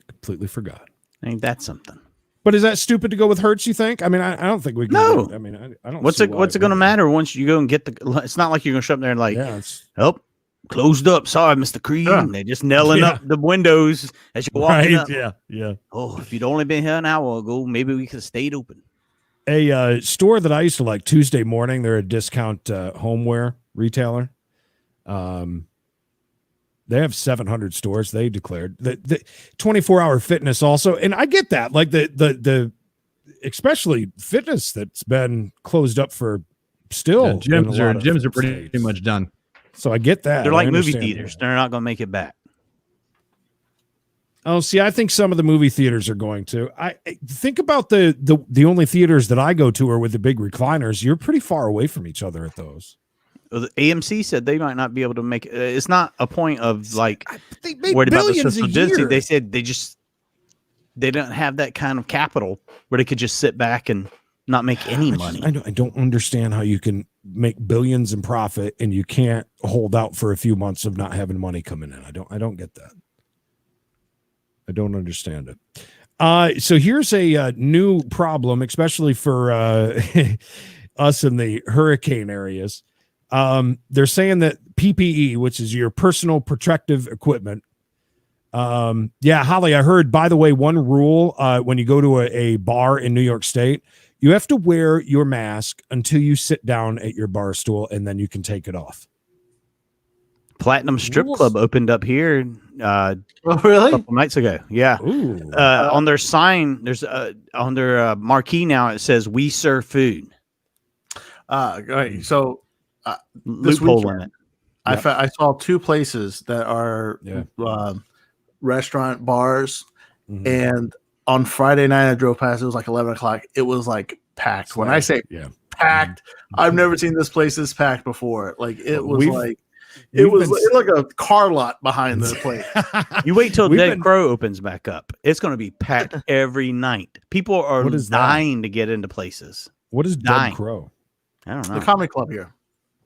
I completely forgot. Ain't that something? But is that stupid to go with Hertz, you think? I mean, I don't think we can. No. I mean, I don't. What's it going to matter once you go and get the? It's not like you're going to show up there and like, closed up. Sorry, Mr. Creed. And they're just nailing up the windows as you're walking up. Yeah. Oh, if you'd only been here an hour ago, maybe we could have stayed open. A store that I used to like, Tuesday Morning, they're a discount homeware retailer. They have 700 stores. They declared the 24-hour fitness also. And I get that, like the especially fitness that's been closed up for still. Gyms are pretty much done. So I get that. They're like movie theaters. They're not going to make it back. Oh, see, I think some of the movie theaters are going to. I think about the only theaters that I go to are with the big recliners. You're pretty far away from each other at those. Well, the AMC said they might not be able to make it. It's not a point of like worried about the social density. They said they don't have that kind of capital where they could just sit back and not make any money. I don't understand how you can make billions in profit and you can't hold out for a few months of not having money coming in. I don't get that. I don't understand it. So here's a new problem, especially for us in the hurricane areas. They're saying that PPE, which is your personal protective equipment. Holly, I heard, by the way, one rule, when you go to a bar in New York State, you have to wear your mask until you sit down at your bar stool, and then you can take it off. Platinum Strip Club opened up here really? a couple nights ago. Yeah. On their sign, there's on their marquee now, it says, "We serve food." Right. So this loophole weekend, in it. I saw two places that are restaurant bars, and on Friday night I drove past. It was like 11 o'clock. It was like packed. When I say packed, I've never seen this place this packed before. Like it was it was like a car lot behind the place. You wait till Dead Crow opens back up. It's going to be packed every night. People are dying to get into places. What is Dead Crow? I don't know. The comedy club here.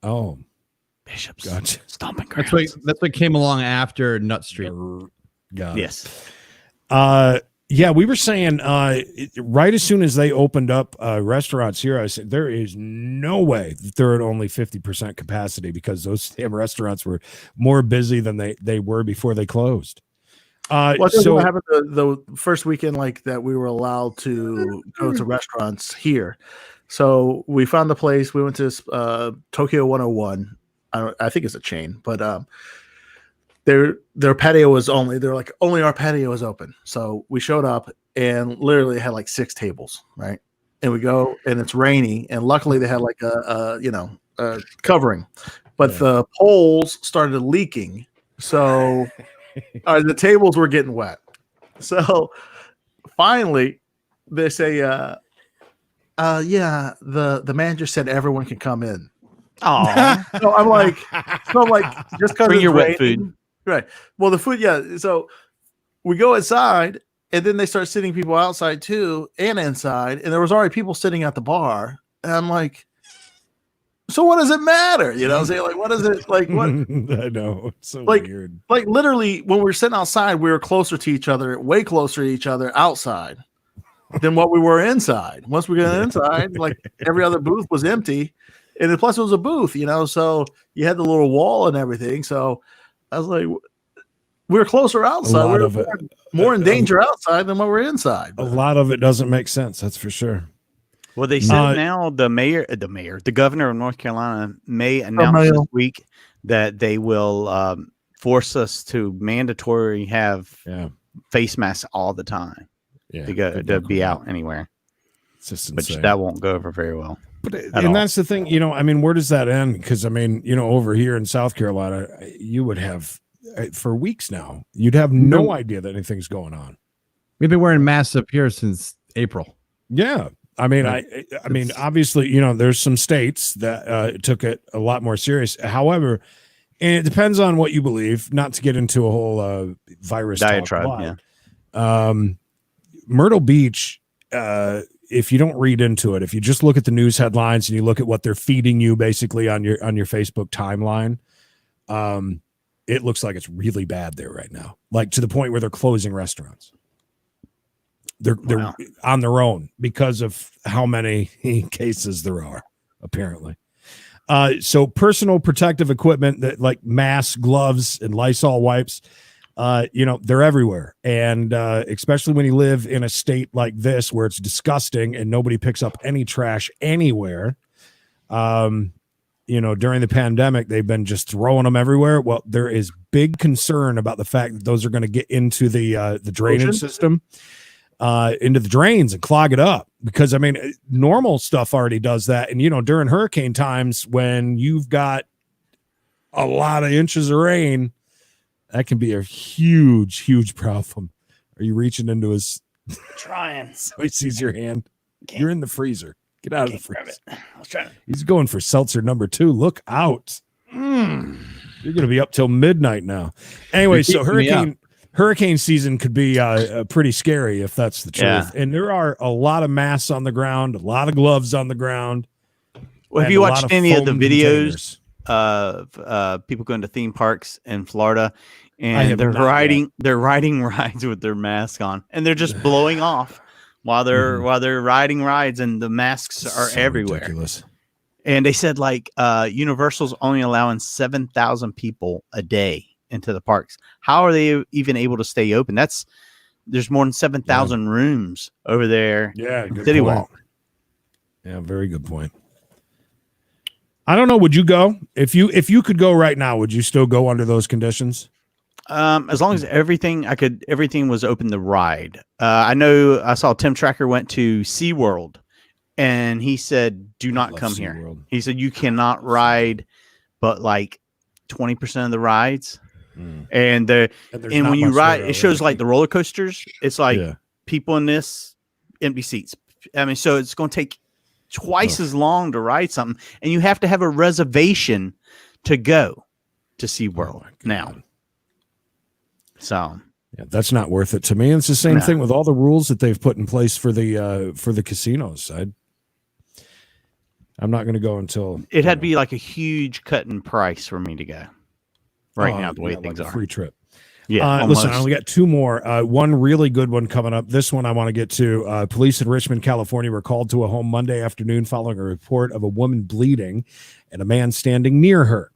Oh, Bishops. Gotcha. Stomping grounds. That's what came along after Nut Street. Got yes. We were saying right as soon as they opened up restaurants here, I said there is no way that they're at only 50% capacity because those damn restaurants were more busy than they were before they closed. So what happened the first weekend like that we were allowed to go to restaurants here. So we found the place. We went to Tokyo 101. I think it's a chain, but their patio was only our patio is open. So we showed up and literally had like 6 tables, right? And we go and it's rainy, and luckily they had like a covering, but the poles started leaking, so the tables were getting wet. So finally they say, the manager said everyone can come in. Oh, so I'm like, just because bring your raining, wet food. Right. Well, the food, so we go inside, and then they start sitting people outside too, and inside, and there was already people sitting at the bar, and I'm like, so what does it matter? You know, say like, what is it like? What I know, it's so like, weird. Like literally, when we were sitting outside, we were closer to each other, way closer to each other outside than what we were inside. Once we got inside, like every other booth was empty, and plus it was a booth, so you had the little wall and everything. So I was like, we were closer outside. We were more in danger outside than when we're inside. A lot of it doesn't make sense. That's for sure. Well, they said now the governor of North Carolina may announce this week that they will force us to mandatory have face masks all the time to be out anywhere. It's just which insane. that won't go over very well. And that's the thing, I mean, where does that end? Because I mean, over here in South Carolina, you would have for weeks now, you'd have no idea that anything's going on. We've been wearing masks up here since April. Yeah. I mean, I mean, obviously, there's some states that took it a lot more serious. However, and it depends on what you believe, not to get into a whole virus diatribe. Myrtle Beach, if you don't read into it, if you just look at the news headlines and you look at what they're feeding you basically on your Facebook timeline, it looks like it's really bad there right now, like to the point where they're closing restaurants. They're on their own because of how many cases there are, apparently. So personal protective equipment that like masks, gloves, and Lysol wipes, they're everywhere. And especially when you live in a state like this where it's disgusting and nobody picks up any trash anywhere. During the pandemic, they've been just throwing them everywhere. Well, there is big concern about the fact that those are going to get into the drainage system, into the drains and clog it up. Because I mean, normal stuff already does that. And, during hurricane times when you've got a lot of inches of rain, that can be a huge, huge problem. Are you reaching into his trying? So he sees your hand. You're in the freezer. Get out of the freezer. I was trying. He's going for seltzer number 2. Look out. You're going to be up till midnight now. Anyway, so hurricane season could be pretty scary if that's the truth. Yeah. And there are a lot of masks on the ground, a lot of gloves on the ground. Well, have you watched any of the videos of people going to theme parks in Florida, and they're riding rides with their mask on, and they're just blowing off while they're riding rides, and the masks are everywhere. Ridiculous. And they said like Universal's only allowing 7,000 people a day into the parks. How are they even able to stay open? There's more than 7,000 rooms over there. Yeah, good City point. Walk. Yeah, very good point. I don't know. Would you go if you could go right now? Would you still go under those conditions? As long as everything was open to ride. I know I saw Tim Tracker went to SeaWorld, and he said, "Do not come here." SeaWorld. He said you cannot ride, but like 20% of the rides. And when you ride, it shows like the roller coasters. It's like people in this empty seats. I mean, so it's going to take twice as long to ride something, and you have to have a reservation to go to SeaWorld now. So that's not worth it to me. And it's the same thing with all the rules that they've put in place for the casinos. I'm not going to go until it had to be like a huge cut in price for me to go. Right now, the way things are. Free trip. Yeah. Listen, we got 2 more. One really good one coming up. This one I want to get to. Police in Richmond, California were called to a home Monday afternoon following a report of a woman bleeding and a man standing near her.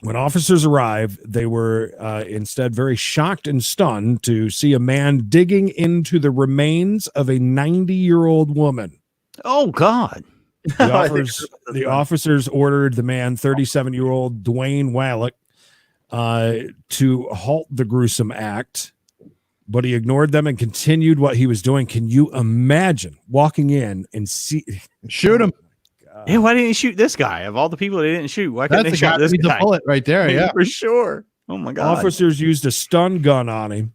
When officers arrived, they were instead very shocked and stunned to see a man digging into the remains of a 90-year-old woman. Oh, God. The officers ordered the man, 37-year-old Dwayne Wallach, to halt the gruesome act, but he ignored them and continued what he was doing. Can you imagine walking in and shoot him? Yeah, why didn't you shoot this guy? Of all the people they didn't shoot, why couldn't they shoot this guy? The bullet right there, yeah, for sure. Oh my God! Officers used a stun gun on him,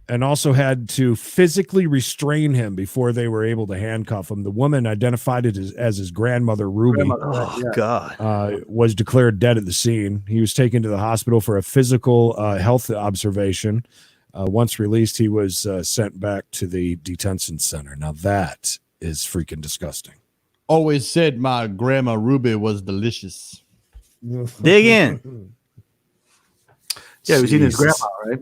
and also had to physically restrain him before they were able to handcuff him. The woman, identified as his grandmother, Ruby, was declared dead at the scene. He was taken to the hospital for a physical health observation. Once released, he was sent back to the detention center. Now that is freaking disgusting. Always said my grandma Ruby was delicious. Dig in. Yeah, we've seen his grandma, right?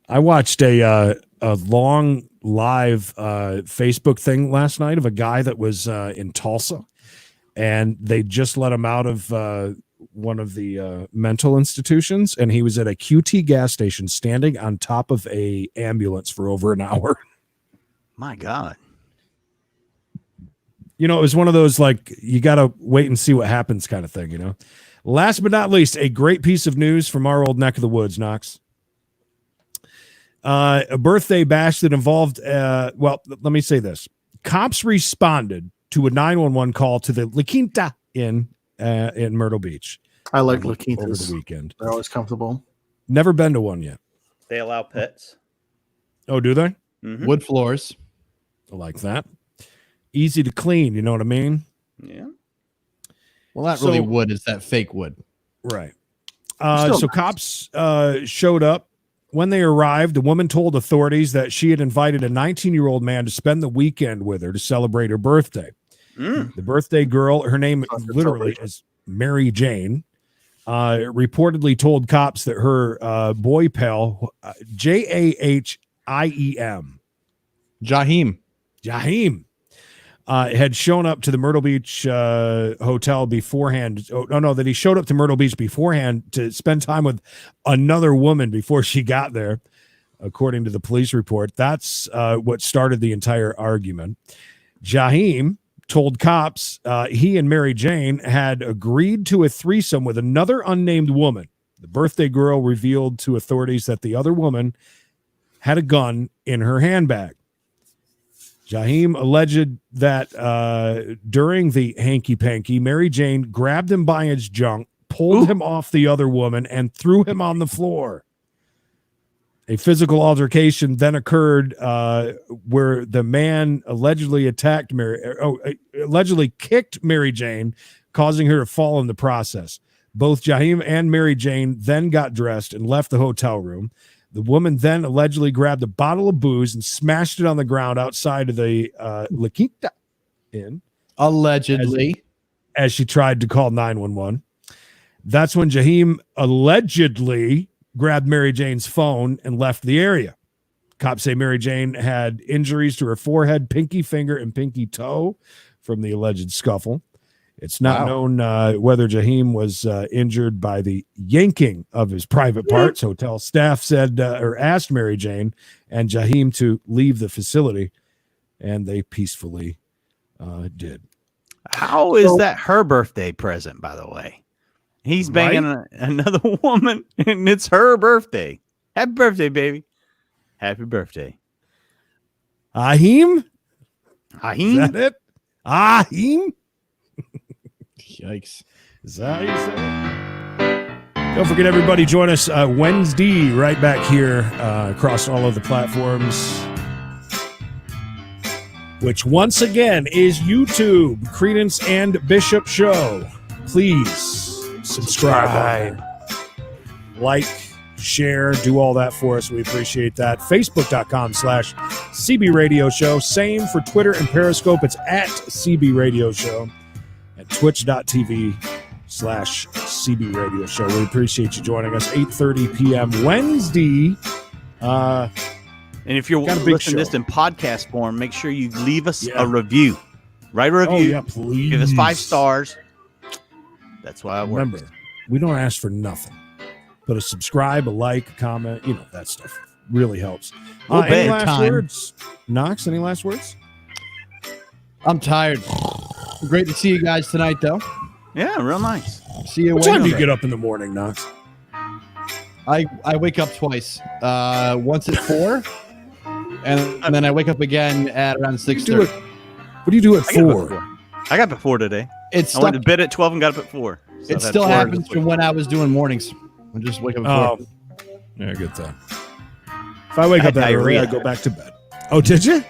I watched a long live Facebook thing last night of a guy that was in Tulsa, and they just let him out of one of the mental institutions, and he was at a QT gas station standing on top of a ambulance for over an hour. My God. It was one of those, like, you got to wait and see what happens kind of thing, Last but not least, a great piece of news from our old neck of the woods, Knox. A birthday bash that involved, let me say this. Cops responded to a 911 call to the La Quinta Inn in Myrtle Beach. I like La Quintas over the weekend. They're always comfortable. Never been to one yet. They allow pets. Oh, do they? Mm-hmm. Wood floors. I like that. Easy to clean. You know what I mean? Yeah. Well, not really wood. It's that fake wood. Right. So cops showed up. When they arrived, the woman told authorities that she had invited a 19-year-old man to spend the weekend with her to celebrate her birthday. The birthday girl, her name literally is Mary Jane, reportedly told cops that her boy pal, Jahiem, had shown up to the Myrtle Beach hotel beforehand. That he showed up to Myrtle Beach beforehand to spend time with another woman before she got there, according to the police report. That's what started the entire argument. Jahiem told cops he and Mary Jane had agreed to a threesome with another unnamed woman. The birthday girl revealed to authorities that the other woman had a gun in her handbag. Jahiem alleged that during the hanky-panky, Mary Jane grabbed him by his junk, pulled him off the other woman, and threw him on the floor. A physical altercation then occurred where the man allegedly kicked Mary Jane, causing her to fall in the process. Both Jahiem and Mary Jane then got dressed and left the hotel room. The woman then allegedly grabbed a bottle of booze and smashed it on the ground outside of the La Quinta Inn. Allegedly. As she tried to call 911. That's when Jahiem allegedly grabbed Mary Jane's phone and left the area. Cops say Mary Jane had injuries to her forehead, pinky finger, and pinky toe from the alleged scuffle. It's not known whether Jahiem was injured by the yanking of his private parts. Hotel staff said or asked Mary Jane and Jahiem to leave the facility, and they peacefully did. How is that her birthday present, by the way? He's banging another woman, and it's her birthday. Happy birthday, baby. Happy birthday. Jahiem? Jahiem? Is that it? Jahiem? Yikes. Is that how you say it? Don't forget, everybody, join us Wednesday right back here across all of the platforms, which once again is YouTube, Creedence and Bishop Show. Please subscribe, like, share, do all that for us. We appreciate that. Facebook.com/CB Radio Show. Same for Twitter and Periscope. It's at CB Radio Show. At twitch.tv/CB Radio Show. We appreciate you joining us. 8:30 p.m. Wednesday. And if you're listening to this in podcast form, make sure you leave us a review. Write a review. Oh, yeah, please. Give us 5 stars. That's why I work. Remember, we don't ask for nothing. But a subscribe, a like, a comment, that stuff really helps. Any last words? Knox, any last words? I'm tired. Great to see you guys tonight, though. Yeah, real nice. See you. What time do you get up in the morning, Knox? I wake up twice. Once at 4, and then I wake up again at around 6:30. What do you do at 4? I got up at 4 today. I went to bed at 12 and got up at 4. So it still happens from when I was doing mornings. I just wake up at 4. Yeah, good thing. If I wake up that early, I go back to bed. Oh, did you?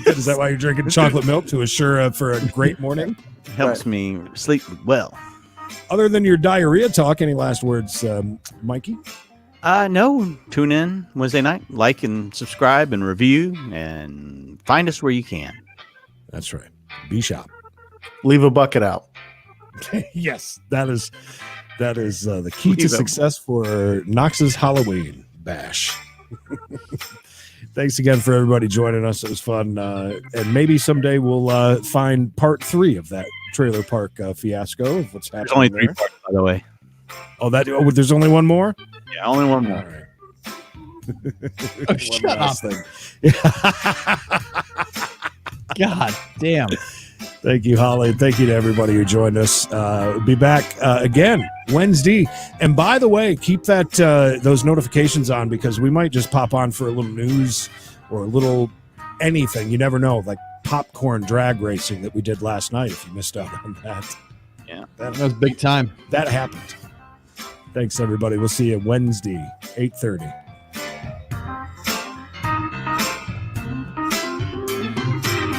Is that why you're drinking chocolate milk to assure for a great morning? Helps me sleep well. Other than your diarrhea talk, any last words, Mikey? No. Tune in Wednesday night. Like and subscribe and review and find us where you can. That's right. B-Shop. Leave a bucket out. Yes, that is the key to success for Knox's Halloween bash. Thanks again for everybody joining us. It was fun. And maybe someday we'll find part 3 of that trailer park fiasco of what's happening. There's only 3 there. parts, by the way. There's only one more? Yeah, only one more. All right. Shut up. God damn. Thank you, Holly. Thank you to everybody who joined us. We'll be back again Wednesday. And by the way, keep that those notifications on because we might just pop on for a little news or a little anything. You never know. Like popcorn drag racing that we did last night. If you missed out on that, yeah, that was big time. That happened. Thanks, everybody. We'll see you Wednesday, 8:30.